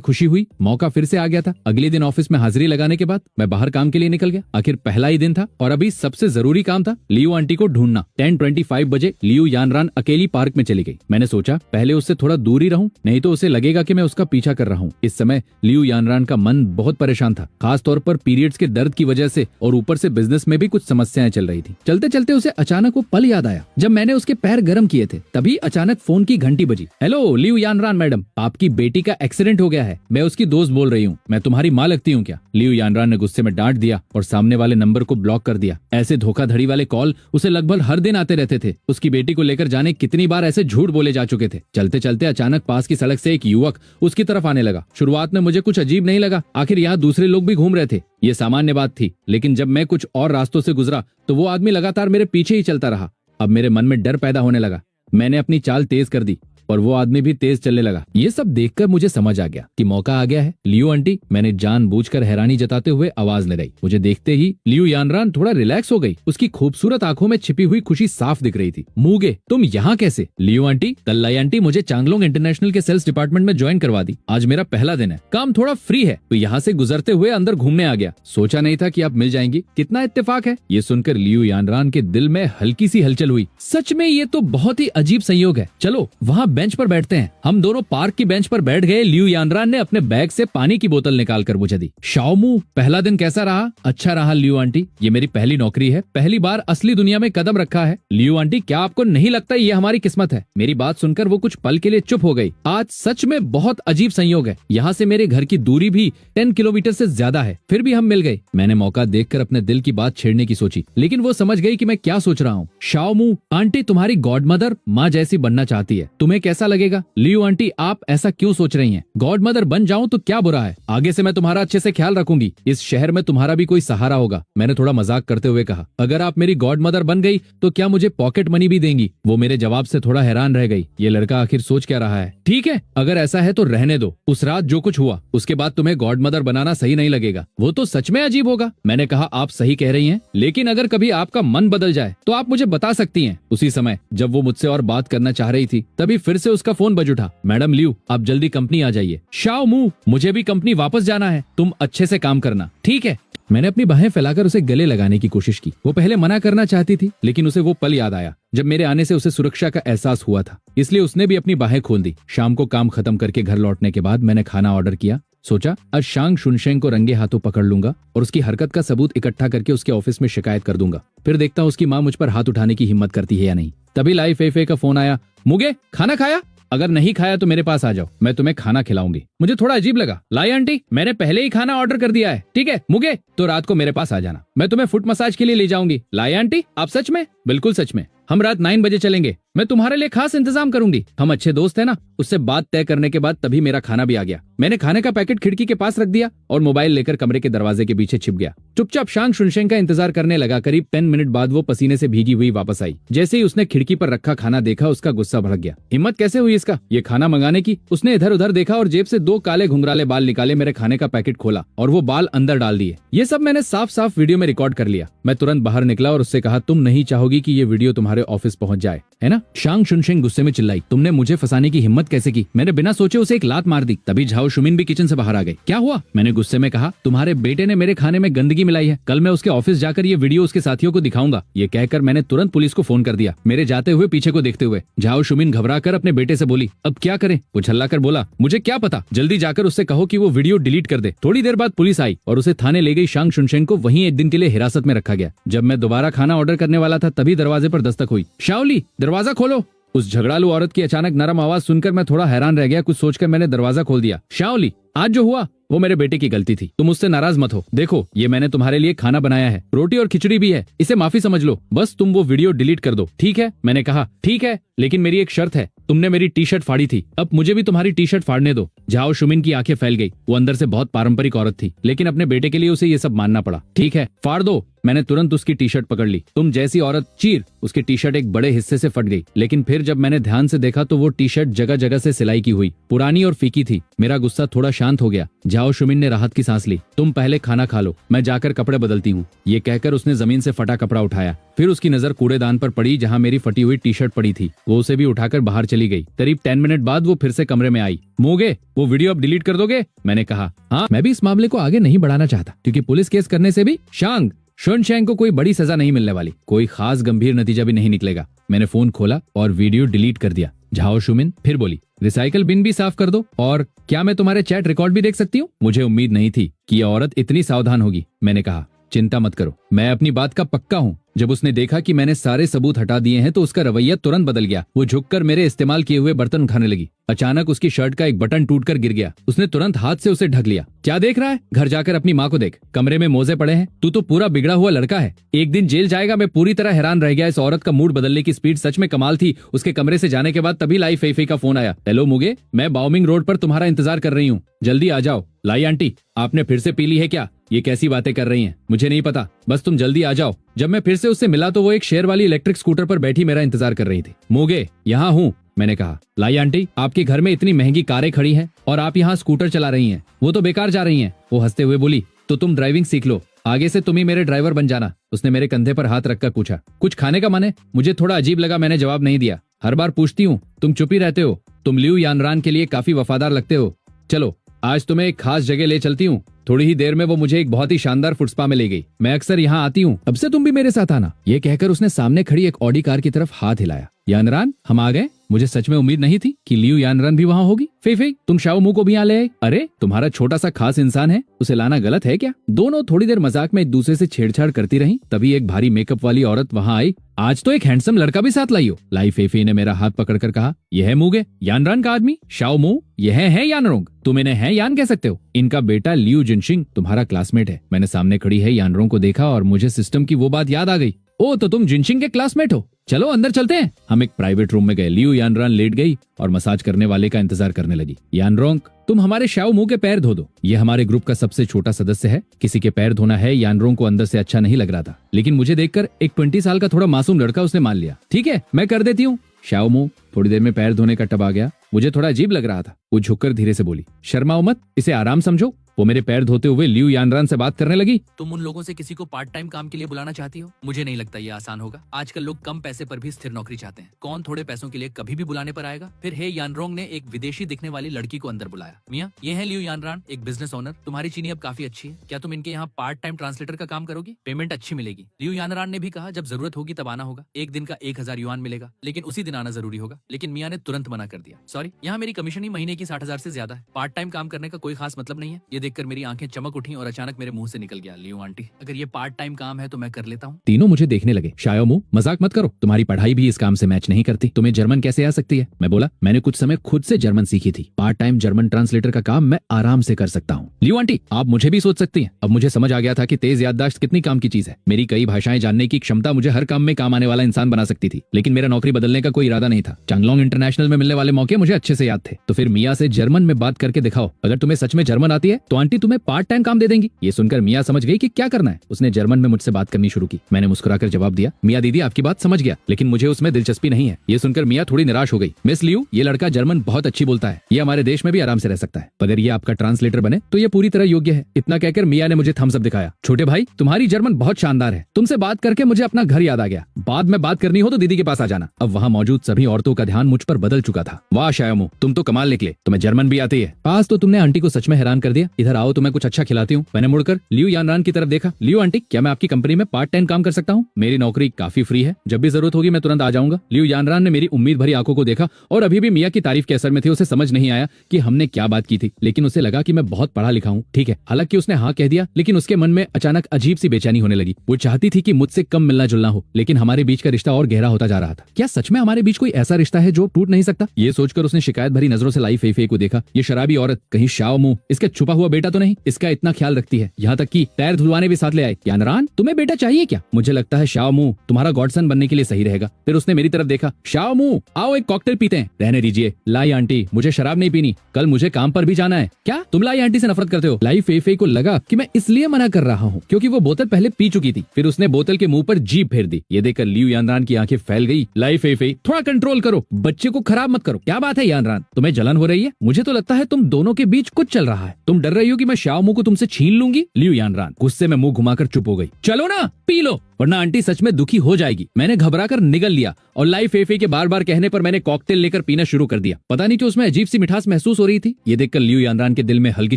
खुशी हुई, मौका फिर से आ गया था। अगले दिन ऑफिस में हाजिरी लगाने के बाद मैं बाहर काम के लिए निकल गया। आखिर पहला ही दिन था और अभी सबसे जरूरी काम था लियू आंटी को ढूंढना। 10:25 बजे लियू यानरान अकेली पार्क में चली गई। मैंने सोचा पहले उससे थोड़ा दूर ही रहूं, नहीं तो उसे लगेगा कि मैं उसका पीछा कर रहा हूं। इस समय लियू यानरान का मन बहुत परेशान था, खास तौर पर पीरियड्स के दर्द की वजह से, और ऊपर से बिजनेस में भी कुछ समस्याएं चल रही थी। चलते चलते उसे अचानक वो पल याद आया जब मैंने उसके पैर गर्म किए थे। तभी अचानक फोन की घंटी बजी। हेलो लियू यानरान मैडम, आपकी बेटी का एक्सीडेंट हो गया है। मैं उसकी दोस्त बोल रही हूँ, मैं तुम्हारी माँ लगती हूँ क्या? लियू यानरान ने गुस्से में डांट दिया और सामने वाले नंबर को ब्लॉक कर दिया। ऐसे धोखाधड़ी वाले कॉल उसे लगभग हर दिन आते रहते थे। उसकी बेटी को लेकर जाने कितनी बार ऐसे झूठ बोले जा चुके थे। चलते चलते अचानक पास की सड़क से एक युवक उसकी तरफ आने लगा। शुरुआत में मुझे कुछ अजीब नहीं लगा, आखिर यहाँ दूसरे लोग भी घूम रहे थे, ये सामान्य बात थी। लेकिन जब मैं कुछ और रास्तों से गुजरा तो वो आदमी लगातार मेरे पीछे ही चलता रहा। अब मेरे मन में डर पैदा होने लगा। मैंने अपनी चाल तेज कर दी और वो आदमी भी तेज चलने लगा। ये सब देखकर मुझे समझ आ गया कि मौका आ गया है। लियू आंटी, मैंने जानबूझकर हैरानी जताते हुए आवाज लगाई। मुझे देखते ही लियू यानरान थोड़ा रिलैक्स हो गई। उसकी खूबसूरत आंखों में छिपी हुई खुशी साफ दिख रही थी। मूगे, तुम यहाँ कैसे? लियू आंटी, कल लाई आंटी मुझे चांगलोंग इंटरनेशनल के सेल्स डिपार्टमेंट में ज्वाइन करवा दी। आज मेरा पहला दिन है, काम थोड़ा फ्री है तो यहाँ से गुजरते हुए अंदर घूमने आ गया। सोचा नहीं था कि आप मिल जाएंगी, कितना इत्तेफाक है। ये सुनकर लियू यानरान के दिल में हल्की सी हलचल हुई। सच में ये तो बहुत ही अजीब संयोग है। चलो वहाँ बेंच पर बैठते हैं। हम दोनों पार्क की बेंच पर बैठ गए। लियू यानरान ने अपने बैग से पानी की बोतल निकालकर मुझे दी। शाओमू, पहला दिन कैसा रहा? अच्छा रहा लियू आंटी, ये मेरी पहली नौकरी है, पहली बार असली दुनिया में कदम रखा है। लियू आंटी, क्या आपको नहीं लगता ये हमारी किस्मत है? मेरी बात सुनकर वो कुछ पल के लिए चुप हो गई। आज सच में बहुत अजीब संयोग है, यहाँ से मेरे घर की दूरी भी 10 किलोमीटर से ज्यादा है, फिर भी हम मिल गए। मैंने मौका देखकर अपने दिल की बात छेड़ने की सोची, लेकिन वो समझ गई कि मैं क्या सोच रहा हूँ। शाओमू, आंटी तुम्हारी गॉड मदर माँ जैसी बनना चाहती है, तुम्हें कैसा लगेगा? लियू आंटी, आप ऐसा क्यों सोच रही हैं? गॉड मदर बन जाऊं तो क्या बुरा है? आगे से मैं तुम्हारा अच्छे से ख्याल रखूंगी। इस शहर में तुम्हारा भी कोई सहारा होगा। मैंने थोड़ा मजाक करते हुए कहा। अगर आप मेरी गॉड मदर बन गई तो क्या मुझे पॉकेट मनी भी देंगी? वो मेरे जवाब से थोड़ा हैरान रह गई। ये लड़का आखिर सोच क्या रहा है? ठीक है, अगर ऐसा है तो रहने दो। उस रात जो कुछ हुआ उसके बाद तुम्हें गॉड मदर बनाना सही नहीं लगेगा। वो तो सच में अजीब होगा। मैंने कहा, आप सही कह रही हैं, लेकिन अगर कभी आपका मन बदल जाए तो आप मुझे बता सकती हैं। उसी समय जब वो मुझसे और बात करना चाह रही थी तभी फिर से उसका फोन बज उठा। मैडम लियू, आप जल्दी कंपनी आ जाइए। शाओमू, मुझे भी कंपनी वापस जाना है, तुम अच्छे से काम करना, ठीक है? मैंने अपनी बाहें फैलाकर उसे गले लगाने की कोशिश की। वो पहले मना करना चाहती थी, लेकिन उसे वो पल याद आया जब मेरे आने से उसे सुरक्षा का एहसास हुआ था, इसलिए उसने भी अपनी बाहें खोल दी। शाम को काम खत्म करके घर लौटने के बाद मैंने खाना ऑर्डर किया। सोचा आज शांग शुनशेंग को रंगे हाथों पकड़ लूंगा और उसकी हरकत का सबूत इकट्ठा करके उसके ऑफिस में शिकायत कर दूंगा। फिर देखता हूँ उसकी माँ मुझ पर हाथ उठाने की हिम्मत करती है या नहीं। तभी लाई फे फे का फोन आया। मुगे, खाना खाया? अगर नहीं खाया तो मेरे पास आ जाओ, मैं तुम्हें खाना खिलाऊंगी। मुझे थोड़ा अजीब लगा। लाई आंटी, मैंने पहले ही खाना ऑर्डर कर दिया है, ठीक है? मुगे, तो रात को मेरे पास आ जाना, मैं तुम्हें फुट मसाज के लिए ले जाऊंगी। लाई आंटी, आप सच में? बिल्कुल सच में। हम रात 9 बजे चलेंगे, मैं तुम्हारे लिए खास इंतजाम करूंगी। हम अच्छे दोस्त हैं ना। उससे बात तय करने के बाद तभी मेरा खाना भी आ गया। मैंने खाने का पैकेट खिड़की के पास रख दिया और मोबाइल लेकर कमरे के दरवाजे के पीछे छिप गया। चुपचाप शांग शुनशेंग का इंतजार करने लगा। करीब 10 मिनट बाद वो पसीने से भीगी हुई वापस आई। जैसे ही उसने खिड़की पर रखा खाना देखा, उसका गुस्सा भड़क गया। हिम्मत कैसे हुई इसका ये खाना मंगाने की? उसने इधर उधर देखा और जेब से 2 काले घुंघराले बाल निकाले, मेरे खाने का पैकेट खोला और वो बाल अंदर डाल दिए। ये सब मैंने साफ साफ वीडियो में रिकॉर्ड कर लिया। मैं तुरंत बाहर निकला और उससे कहा, तुम नहीं चाहोगी कि ये वीडियो तुम्हारे तुम्हारे ऑफिस पहुंच जाए, है ना? शांग शुनशेंग गुस्से में चिल्लाई, तुमने मुझे फंसाने की हिम्मत कैसे की? मैंने बिना सोचे उसे एक लात मार दी। तभी झाओ शुमिन भी किचन से बाहर आ गए। क्या हुआ? मैंने गुस्से में कहा, तुम्हारे बेटे ने मेरे खाने में गंदगी मिलाई है। कल मैं उसके ऑफिस जाकर ये वीडियो उसके साथियों को दिखाऊंगा। ये कहकर मैंने तुरंत पुलिस को फोन कर दिया। मेरे जाते हुए पीछे को देखते हुए झाओ शुमिन घबराकर अपने बेटे से बोली, अब क्या करें? वो झल्लाकर बोला, मुझे क्या पता, जल्दी जाकर उससे कहो कि वो वीडियो डिलीट कर दे। थोड़ी देर बाद पुलिस आई और उसे थाने ले गई। शांग शुनशेंग को वहीं एक दिन के लिए हिरासत में रखा गया। जब मैं दोबारा खाना ऑर्डर करने वाला था तभी दरवाजे पर दस्तक हुई। शाओली, दरवाजा खोलो। उस झगड़ालू औरत की अचानक नरम आवाज सुनकर मैं थोड़ा हैरान रह गया। कुछ सोचकर मैंने दरवाजा खोल दिया। शाओली, आज जो हुआ वो मेरे बेटे की गलती थी। तुम उससे नाराज मत हो। देखो, ये मैंने तुम्हारे लिए खाना बनाया है, रोटी और खिचड़ी भी है। इसे माफी समझ लो। बस तुम वो वीडियो डिलीट कर दो, ठीक है? मैंने कहा, ठीक है, लेकिन मेरी एक शर्त है। तुमने मेरी टी शर्ट फाड़ी थी, अब मुझे भी तुम्हारी टी शर्ट फाड़ने दो। झाओ शुमिन की आंखें फैल गई। वो अंदर से बहुत पारंपरिक औरत थी, लेकिन अपने बेटे के लिए उसे ये सब मानना पड़ा। ठीक है, फाड़ दो। मैंने तुरंत उसकी टी शर्ट पकड़ ली। तुम जैसी औरत, चीर। उसकी टी शर्ट एक बड़े हिस्से से फट गई, लेकिन फिर जब मैंने ध्यान से देखा तो वो टी शर्ट जगह जगह से सिलाई की हुई, पुरानी और फीकी थी। मेरा गुस्सा थोड़ा शांत हो गया। झाओ शुमिन ने राहत की सांस ली। तुम पहले खाना खा लो, मैं जाकर कपड़े बदलती हूँ। ये कहकर उसने जमीन से फटा कपड़ा उठाया। फिर उसकी नजर कूड़ेदान पर पड़ी जहाँ मेरी फटी हुई टी शर्ट पड़ी थी। वो उसे भी उठाकर बाहर चली गई। करीब 10 मिनट बाद वो फिर से कमरे में आई। मोगे, वो वीडियो अब डिलीट कर दोगे? मैंने कहा, हाँ। मैं भी इस मामले को आगे नहीं बढ़ाना चाहता, क्योंकि पुलिस केस करने से भी शांग शुनशेंग को कोई बड़ी सजा नहीं मिलने वाली। कोई खास गंभीर नतीजा भी नहीं निकलेगा। मैंने फोन खोला और वीडियो डिलीट कर दिया। झाओ शुमिन फिर बोली, रिसाइकल बिन भी साफ कर दो। और क्या मैं तुम्हारे चैट रिकॉर्ड भी देख सकती हूँ? मुझे उम्मीद नहीं थी कि यह औरत इतनी सावधान होगी। मैंने कहा, चिंता मत करो, मैं अपनी बात का पक्का हूँ। जब उसने देखा कि मैंने सारे सबूत हटा दिए हैं तो उसका रवैया तुरंत बदल गया। वो झुककर मेरे इस्तेमाल किए हुए बर्तन उठाने लगी। अचानक उसकी शर्ट का एक बटन टूटकर गिर गया। उसने तुरंत हाथ से उसे ढक लिया। क्या देख रहा है? घर जाकर अपनी माँ को देख, कमरे में मोजे पड़े हैं। तू तो पूरा बिगड़ा हुआ लड़का है, एक दिन जेल जाएगा। मैं पूरी तरह हैरान रह गया। इस औरत का मूड बदलने की स्पीड सच में कमाल थी। उसके कमरे से जाने के बाद तभी लाई फेफे का फोन आया। हेलो मुगे, मैं बाओमिंग रोड पर तुम्हारा इंतजार कर रही हूँ, जल्दी आ जाओ। लाई आंटी, आपने फिर से पी ली है क्या? ये कैसी बातें कर रही हैं? मुझे नहीं पता, बस तुम जल्दी आ जाओ। जब मैं फिर से उससे मिला तो वो एक शेयर वाली इलेक्ट्रिक स्कूटर पर बैठी मेरा इंतजार कर रही थी। मोगे, यहाँ हूँ, मैंने कहा। लाई आंटी, आपके घर में इतनी महंगी कारें खड़ी हैं और आप यहाँ स्कूटर चला रही हैं, वो तो बेकार जा रही हैं। वो हंसते हुए बोली, तो तुम ड्राइविंग सीख लो, आगे से तुम ही मेरे ड्राइवर बन जाना। उसने मेरे कंधे पर हाथ रखकर पूछा, कुछ खाने का मन है? मुझे थोड़ा अजीब लगा, मैंने जवाब नहीं दिया। हर बार पूछती हूँ, तुम चुप ही रहते हो। तुम लियू यानरान के लिए काफी वफादार लगते हो। चलो, आज तुम्हें एक खास जगह ले चलती हूँ। थोड़ी ही देर में वो मुझे एक बहुत ही शानदार फुट स्पा में ले गई। मैं अक्सर यहाँ आती हूँ, अब से तुम भी मेरे साथ आना। ये कहकर उसने सामने खड़ी एक ऑडी कार की तरफ हाथ हिलाया। यानरान, हम आ गए। मुझे सच में उम्मीद नहीं थी कि लियू यानरान भी वहाँ होगी। फेफे, तुम शाओ मू को भी यहाँ ले आए। अरे, तुम्हारा छोटा सा खास इंसान है, उसे लाना गलत है क्या? दोनों थोड़ी देर मजाक में एक दूसरे से छेड़छाड़ करती रहीं। तभी एक भारी मेकअप वाली औरत वहाँ आई। आज तो एक हैंडसम लड़का भी साथ लाई हो। लाई फेफे ने मेरा हाथ पकड़कर कहा, यह है मुगे, यानरान का आदमी। शाओ मू, यह है यानरोंग। तुम इन्हें है यान कह सकते हो। इनका बेटा लियू जिनशिंग तुम्हारा क्लासमेट है। मैंने सामने खड़ी है यानरोंग को देखा और मुझे सिस्टम की वो बात याद आ गई। ओ, तो तुम जिनशिंग के क्लासमेट हो। चलो अंदर चलते हैं। हम एक प्राइवेट रूम में गए। लियू यानरान लेट गई और मसाज करने वाले का इंतजार करने लगी। यानरोंग, तुम हमारे शाओ मू के पैर धो दो। ये हमारे ग्रुप का सबसे छोटा सदस्य है। किसी के पैर धोना है यानरोंग को अंदर से अच्छा नहीं लग रहा था, लेकिन मुझे देखकर एक 20 साल का थोड़ा मासूम लड़का उसने मान लिया। ठीक है, मैं कर देती हूँ। शाओ मू, थोड़ी देर में पैर धोने का टब आ गया। मुझे थोड़ा अजीब लग रहा था। वो झुककर धीरे से बोली, शर्माओ मत, इसे आराम समझो। वो मेरे पैर धोते हुए लियू यानरान से बात करने लगी। तुम उन लोगों से किसी को पार्ट टाइम काम के लिए बुलाना चाहती हो? मुझे नहीं लगता ये आसान होगा। आजकल लोग कम पैसे पर भी स्थिर नौकरी चाहते हैं। कौन थोड़े पैसों के लिए कभी भी बुलाने पर आएगा? फिर हे यानरोंग ने एक विदेशी दिखने वाली लड़की को अंदर बुलाया। मियाँ, ये है लियू यानरान, एक बिजनेस ओनर। तुम्हारी चीनी अब काफी अच्छी है, क्या तुम इनके यहाँ पार्ट टाइम ट्रांसलेटर का काम करोगी? पेमेंट अच्छी मिलेगी। लियू यानरान ने भी कहा, जब जरूरत होगी तब आना होगा। एक दिन का 1000 युआन मिलेगा, लेकिन उसी दिन आना जरूरी होगा। लेकिन मियाँ ने तुरंत मना कर दिया। सॉरी, यहाँ मेरी कमीशन ही महीने की 60,000 से ज्यादा है। पार्ट टाइम काम करने का कोई खास मतलब नहीं है। ये देखकर मेरी आंखें चमक उठी और अचानक मेरे मुंह से निकल गया, लियू आंटी, अगर ये पार्ट टाइम काम है तो मैं कर लेता हूँ। तीनों मुझे देखने लगे। शाओ मू, मजाक मत करो, तुम्हारी पढ़ाई भी इस काम से मैच नहीं करती। तुम्हें जर्मन कैसे आ सकती है? मैं बोला, मैंने कुछ समय खुद से जर्मन सीखी थी। पार्ट टाइम जर्मन ट्रांसलेटर का काम मैं आराम से कर सकता हूँ। लियू आंटी, आप मुझे भी सोच सकती हैं। अब मुझे समझ आ गया था कि तेज याददाश्त कितनी काम की चीज है। मेरी कई भाषाएं जानने की क्षमता मुझे हर काम में काम आने वाला इंसान बना सकती थी, लेकिन मेरा नौकरी बदलने का कोई इरादा नहीं था। चांगलोंग इंटरनेशनल में मिलने वाले मौके मुझे अच्छे से याद थे। तो फिर मियाँ से जर्मन में बात करके दिखाओ। अगर तुम्हें सच में जर्मन आती है तो तो आंटी तुम्हें पार्ट टाइम काम दे देंगी। ये सुनकर मिया समझ गई कि क्या करना है। उसने जर्मन में मुझसे बात करनी शुरू की। मैंने मुस्कुराकर जवाब दिया, मिया दीदी आपकी बात समझ गया, लेकिन मुझे उसमें दिलचस्पी नहीं है। ये सुनकर मिया थोड़ी निराश हो गई। मिस लियू, ये लड़का जर्मन बहुत अच्छी बोलता है, ये हमारे देश में भी आराम से रह सकता है। अगर ये आपका ट्रांसलेटर बने तो ये पूरी तरह योग्य है। इतना कहकर मिया ने मुझे थम्स अप दिखाया। छोटे भाई, तुम्हारी जर्मन बहुत शानदार है। तुमसे बात करके मुझे अपना घर याद आ गया। बाद में बात करनी हो तो दीदी के पास आ जाना। अब वहाँ मौजूद सभी औरतों का ध्यान मुझ पर बदल चुका था। वाह शायमू, तुम तो कमाल निकले, तुम्हें जर्मन भी आती है। आज तो तुमने आंटी को सच में हैरान कर दिया। इधर आओ, तुम्हें कुछ अच्छा खिलाती हूँ। मैंने मुड़कर लियू यानरान की तरफ देखा। लियू आंटी, क्या मैं आपकी कंपनी में पार्ट टाइम काम कर सकता हूँ? मेरी नौकरी काफी फ्री है, जब भी जरूरत होगी मैं तुरंत आ जाऊंगा। लियू यानरान ने मेरी उम्मीद भरी आंखों को देखा और अभी भी मिया की तारीफ के असर में थे। उसे समझ नहीं आया कि हमने क्या बात की थी, लेकिन उसे लगा कि मैं बहुत पढ़ा लिखा हूँ। ठीक है, हालांकि उसने हाँ कह दिया, लेकिन उसके मन में अचानक अजीब सी बेचैनी होने लगी। वो चाहती थी कि मुझसे कम मिलना जुलना हो, लेकिन हमारे बीच का रिश्ता और गहरा होता जा रहा था। क्या सच में हमारे बीच कोई ऐसा रिश्ता है जो टूट नहीं सकता? ये सोचकर उसने शिकायत भरी नजरों से लाई फेफे को देखा। ये शराबी औरत कहीं शाओ मुंह इसका छुपा हुआ बेटा तो नहीं? इसका इतना ख्याल रखती है, यहाँ तक कि पैर धुलवाने भी साथ ले आए। यानरान, तुम्हें बेटा चाहिए क्या? मुझे लगता है शाओ मुंह तुम्हारा गॉडसन बनने के लिए सही रहेगा। फिर उसने मेरी तरफ देखा। शाओ मुंह, आओ एक कॉकटेल पीते हैं। रहने दीजिए। लाई आंटी, मुझे शराब नहीं पीनी, कल मुझे काम पर भी जाना है। क्या तुम लाई आंटी से नफरत करते हो? लाई फेफे को लगा कि मैं इसलिए मना कर रहा हूँ क्योंकि वो बोतल पहले पी चुकी थी। फिर उसने बोतल के मुंह पर जीभ फेर दी। ये देखकर लियू यानरान की आंखें फैल गई। लाई फेफे, थोड़ा कंट्रोल करो, बच्चे को खराब मत करो। क्या बात है यानरान, तुम्हें जलन हो रही है? मुझे तो लगता है तुम दोनों के बीच कुछ चल रहा है। तुम डर रही हो कि मैं शाओ मुंह को तुमसे छीन लूंगी? लियू यानरान गुस्से में मुंह घुमाकर चुप हो गई। चलो ना, पी लो, वरना आंटी सच में दुखी हो जाएगी। मैंने घबराकर निगल लिया और लाई फेफे के बार बार कहने पर मैंने कॉकटेल लेकर पीना शुरू कर दिया। पता नहीं क्यों उसमें अजीब सी मिठास महसूस हो रही थी। ये देखकर लियू यानरान के दिल में हल्की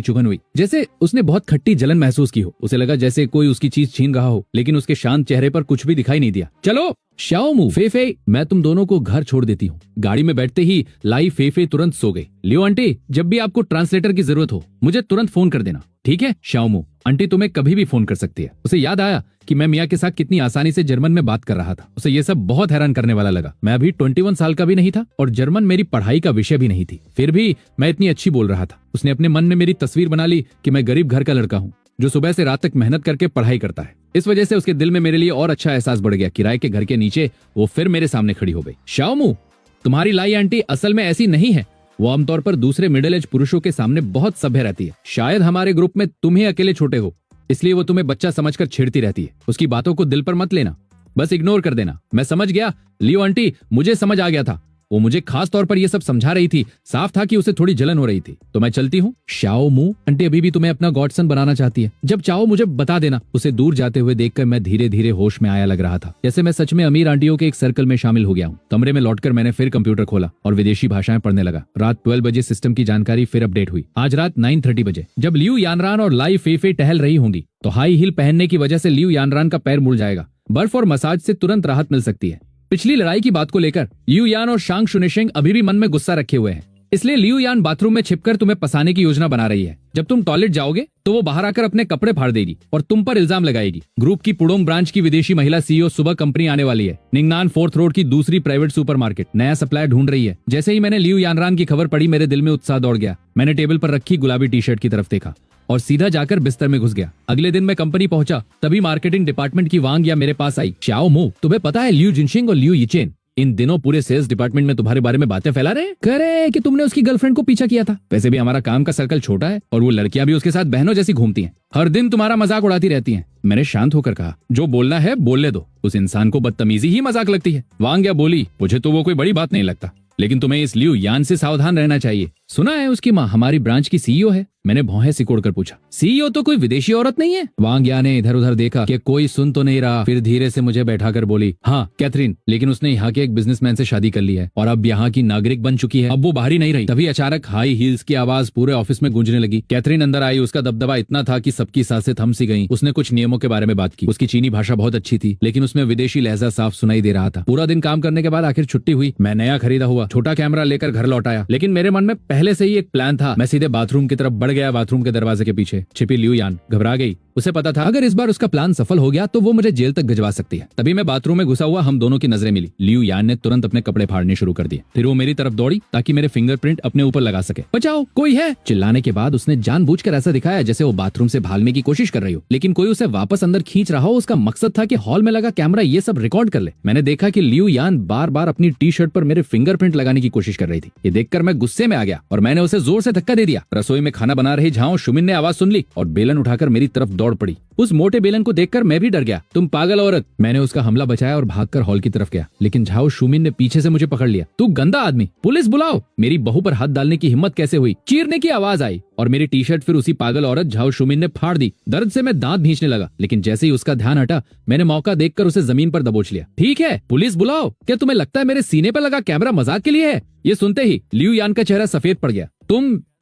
चुभन हुई, जैसे उसने बहुत खट्टी जलन महसूस की हो। उसे लगा जैसे कोई उसकी चीज छीन रहा हो, लेकिन उसके शांत चेहरे पर कुछ भी दिखाई नहीं दिया। चलो शाओ मुंह, फेफे, मैं तुम दोनों को घर छोड़ देती हूँ। गाड़ी में बैठते ही लाई फेफे तुरंत सो गई। लियो आंटी, जब भी आपको ट्रांसलेटर की जरूरत हो मुझे तुरंत फोन कर देना, ठीक है? शाओ मुंह, आंटी तुम्हें कभी भी फोन कर सकती है। उसे याद आया कि मैं मिया के साथ कितनी आसानी से जर्मन में बात कर रहा था। उसे ये सब बहुत हैरान करने वाला लगा। मैं अभी 21 साल का भी नहीं था और जर्मन मेरी पढ़ाई का विषय भी नहीं थी, फिर भी मैं इतनी अच्छी बोल रहा था। उसने अपने मन में मेरी तस्वीर बना ली कि मैं गरीब घर का लड़का हूँ जो सुबह से रात तक मेहनत करके पढ़ाई करता है। इस वजह से उसके दिल में मेरे लिए और अच्छा एहसास बढ़ गया। किराए के घर के नीचे वो फिर मेरे सामने खड़ी हो गई। शाओ मुंह, तुम्हारी लाई आंटी असल में ऐसी नहीं है। वो आमतौर पर दूसरे मिडिल एज पुरुषों के सामने बहुत सभ्य रहती है। शायद हमारे ग्रुप में तुम ही अकेले छोटे हो, इसलिए वो तुम्हें बच्चा समझकर छेड़ती रहती है। उसकी बातों को दिल पर मत लेना, बस इग्नोर कर देना। मैं समझ गया लियो आंटी, मुझे समझ आ गया था। वो मुझे खास तौर पर ये सब समझा रही थी। साफ था कि उसे थोड़ी जलन हो रही थी। तो मैं चलती हूँ। शाओ मुंह, आंटी अभी भी तुम्हें अपना गॉडसन बनाना चाहती है। जब चाहो मुझे बता देना। उसे दूर जाते हुए देखकर मैं धीरे धीरे होश में आया लग रहा था, जैसे मैं सच में अमीर आंटियों के एक सर्कल में शामिल हो गया हूँ। कमरे में लौटकर मैंने फिर कंप्यूटर खोला और विदेशी भाषाएं पढ़ने लगा। रात 12 बजे सिस्टम की जानकारी फिर अपडेट हुई। आज रात 9:30 बजे जब लियू यानरान और लाई फेफे टहल रही होंगी तो हाई हील पहनने की वजह से लियू यानरान का पैर मुड़ जाएगा। बर्फ और मसाज से तुरंत राहत मिल सकती है। पिछली लड़ाई की बात को लेकर लियू यान और शांग शुनिशिंग अभी भी मन में गुस्सा रखे हुए हैं, इसलिए लियू यान बाथरूम में छिपकर तुम्हें फंसाने की योजना बना रही है। जब तुम टॉयलेट जाओगे तो वो बाहर आकर अपने कपड़े फाड़ देगी और तुम पर इल्जाम लगाएगी। ग्रुप की पुडोंग ब्रांच की विदेशी महिला सीईओ सुबह कंपनी आने वाली है। निंगनान 4th रोड की दूसरी प्राइवेट सुपरमार्केट नया सप्लायर ढूंढ रही है। जैसे ही मैंने लियू यानरान की खबर पढ़ी मेरे दिल में उत्साह दौड़ गया। मैंने टेबल पर रखी गुलाबी टी शर्ट की तरफ देखा और सीधा जाकर बिस्तर में घुस गया। अगले दिन मैं कंपनी पहुंचा, तभी मार्केटिंग डिपार्टमेंट की वांग या मेरे पास आई। शाओ मुंह, तुम्हें पता है लियू जिनशिंग और लियू यिचेन इन दिनों पूरे सेल्स डिपार्टमेंट में तुम्हारे बारे में बातें फैला रहे हैं। कह रहे हैं कि तुमने उसकी गर्लफ्रेंड को पीछा किया था। वैसे भी हमारा काम का सर्कल छोटा है और वो लड़कियां भी उसके साथ बहनों जैसी घूमती हैं। हर दिन तुम्हारा मजाक उड़ाती रहती हैं। मैंने शांत होकर कहा, जो बोलना है बोलने दो। उस इंसान को बदतमीजी ही मजाक लगती है। वांग या बोली, मुझे तो वो कोई बड़ी बात नहीं लगता, लेकिन तुम्हें इस लियू यान से सावधान रहना चाहिए। सुना है उसकी माँ हमारी ब्रांच की सीईओ है? मैंने भौहें सिकोड़कर पूछा। सीईओ तो कोई विदेशी औरत नहीं है? वांग या ने इधर उधर देखा कि कोई सुन तो नहीं रहा, फिर धीरे से मुझे बैठाकर बोली, हाँ कैथरीन, लेकिन उसने यहाँ के एक बिजनेसमैन से शादी कर ली है और अब यहाँ की नागरिक बन चुकी है। अब वो बाहर ही नहीं रही। तभी अचानक हाई हील्स की आवाज पूरे ऑफिस में गूंजने लगी। कैथरीन अंदर आई। उसका दबदबा इतना था कि सबकी सांसें थम सी गईं। उसने कुछ नियमों के बारे में बात की। उसकी चीनी भाषा बहुत अच्छी थी, लेकिन उसमें विदेशी लहजा साफ सुनाई दे रहा था। पूरा दिन काम करने के बाद आखिर छुट्टी हुई। मैं नया खरीदा हुआ छोटा कैमरा लेकर घर लौट आया, लेकिन मेरे मन में पहले से ही एक प्लान था। मैं सीधे बाथरूम की तरफ बढ़ गया। बाथरूम के दरवाजे के पीछे छिपी लियू यान घबरा गई। उसे पता था अगर इस बार उसका प्लान सफल हो गया तो वो मुझे जेल तक भिजवा सकती है। तभी मैं बाथरूम में घुसा हुआ हम दोनों की नजरें मिली। लियू यान ने तुरंत अपने कपड़े फाड़ने शुरू कर दिए। फिर वो मेरी तरफ दौड़ी ताकि मेरे फिंगरप्रिंट अपने ऊपर लगा सके। बचाओ, कोई है। चिल्लाने के बाद उसने जानबूझकर ऐसा दिखाया जैसे वो बाथरूम से भागने की कोशिश कर रही हो, लेकिन कोई उसे वापस अंदर खींच रहा हो। उसका मकसद था कि हॉल में लगा कैमरा ये सब रिकॉर्ड कर ले। मैंने देखा कि लियू यान बार बार अपनी टी शर्ट पर मेरे फिंगरप्रिंट लगाने की कोशिश कर रही थी। ये देखकर मैं गुस्से में आ गया और मैंने उसे जोर से धक्का दे दिया। रसोई में खाना बना रही झाओ शुमिन ने आवाज सुन ली और बेलन उठाकर मेरी तरफ दौड़ पड़ी। उस मोटे बेलन को देखकर मैं भी डर गया। तुम पागल औरत। मैंने उसका हमला बचाया और भागकर हॉल की तरफ गया, लेकिन झाओ शुमिन ने पीछे से मुझे पकड़ लिया। तू गंदा आदमी, पुलिस बुलाओ। मेरी बहू पर हाथ डालने की हिम्मत कैसे हुई? चीरने की आवाज आई और मेरी टी शर्ट फिर उसी पागल औरत झाओ शुमिन ने फाड़ दी। दर्द से मैं दांत भींचने लगा, लेकिन जैसे ही उसका ध्यान हटा मैंने मौका देखकर उसे जमीन पर दबोच लिया। ठीक है, पुलिस बुलाओ। क्या तुम्हें लगता है मेरे सीने पर लगा कैमरा मजाक के लिए है? ये सुनते ही लियू यान का चेहरा सफेद पड़ गया।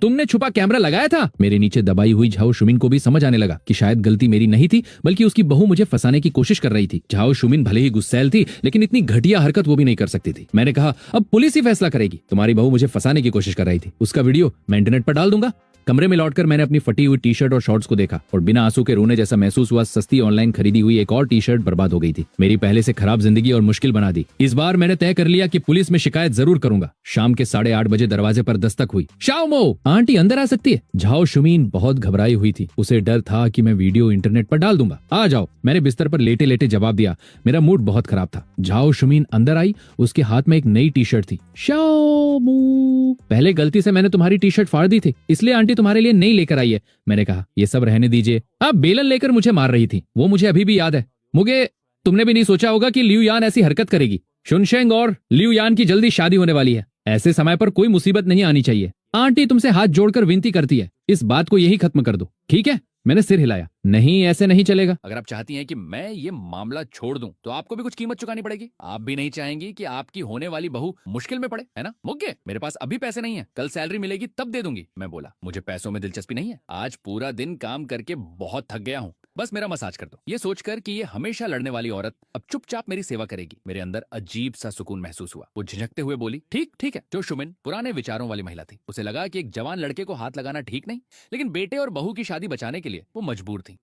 तुमने छुपा कैमरा लगाया था? मेरे नीचे दबाई हुई झाओ शुमिन को भी समझ आने लगा कि शायद गलती मेरी नहीं थी, बल्कि उसकी बहू मुझे फंसाने की कोशिश कर रही थी। झाओ शुमिन भले ही गुस्सैल थी, लेकिन इतनी घटिया हरकत वो भी नहीं कर सकती थी। मैंने कहा, अब पुलिस ही फैसला करेगी। तुम्हारी बहू मुझे फंसाने की कोशिश कर रही थी। उसका वीडियो मैं इंटरनेट पर डाल दूंगा। कमरे में लौटकर मैंने अपनी फटी हुई टी शर्ट और शॉर्ट्स को देखा और बिना आंसू के रोने जैसा महसूस हुआ। सस्ती ऑनलाइन खरीदी हुई एक और टी शर्ट बर्बाद हो गई थी। मेरी पहले से खराब जिंदगी और मुश्किल बना दी। इस बार मैंने तय कर लिया कि पुलिस में शिकायत जरूर करूंगा। शाम के 8:30 बजे दरवाजे पर दस्तक हुई। शाओमो, आंटी अंदर आ सकती है? झाओ शुमीन बहुत घबराई हुई थी। उसे डर था कि मैं वीडियो इंटरनेट पर डाल दूंगा। आ जाओ, मैंने बिस्तर पर लेटे लेटे जवाब दिया। मेरा मूड बहुत खराब था। झाओ शुमीन अंदर आई। उसके हाथ में एक नई टी शर्ट थी। शाओमो, पहले गलती से मैंने तुम्हारी टी शर्ट फाड़ दी थी, इसलिए आंटी तुम्हारे लिए नई लेकर आई है। मैंने कहा, ये सब रहने दीजिए। अब बेलन लेकर मुझे मार रही थी, वो मुझे अभी भी याद है। मुझे तुमने भी नहीं सोचा होगा कि लियू यान ऐसी हरकत करेगी। शुनशेंग और लियू यान की जल्दी शादी होने वाली है। ऐसे समय पर कोई मुसीबत नहीं आनी चाहिए। आंटी तुमसे हाथ जोड़कर विनती करती है, इस बात को यही खत्म कर दो, ठीक है? मैंने सिर हिलाया। नहीं, ऐसे नहीं चलेगा। अगर आप चाहती हैं कि मैं ये मामला छोड़ दूं, तो आपको भी कुछ कीमत चुकानी पड़ेगी। आप भी नहीं चाहेंगी कि आपकी होने वाली बहू मुश्किल में पड़े, है ना? मुग्गे, मेरे पास अभी पैसे नहीं है, कल सैलरी मिलेगी तब दे दूंगी। मैं बोला, मुझे पैसों में दिलचस्पी नहीं है। आज पूरा दिन काम करके बहुत थक गया हूँ, बस मेरा मसाज कर दो। ये सोचकर कि ये हमेशा लड़ने वाली औरत अब चुपचाप मेरी सेवा करेगी, मेरे अंदर अजीब सा सुकून महसूस हुआ। वो झिझकते हुए बोली, ठीक ठीक है। जो शुमिन पुराने विचारों वाली महिला थी, उसे लगा कि एक जवान लड़के को हाथ लगाना ठीक नहीं, लेकिन बेटे और बहू की शादी बचाने के लिए वो मजबूर थी।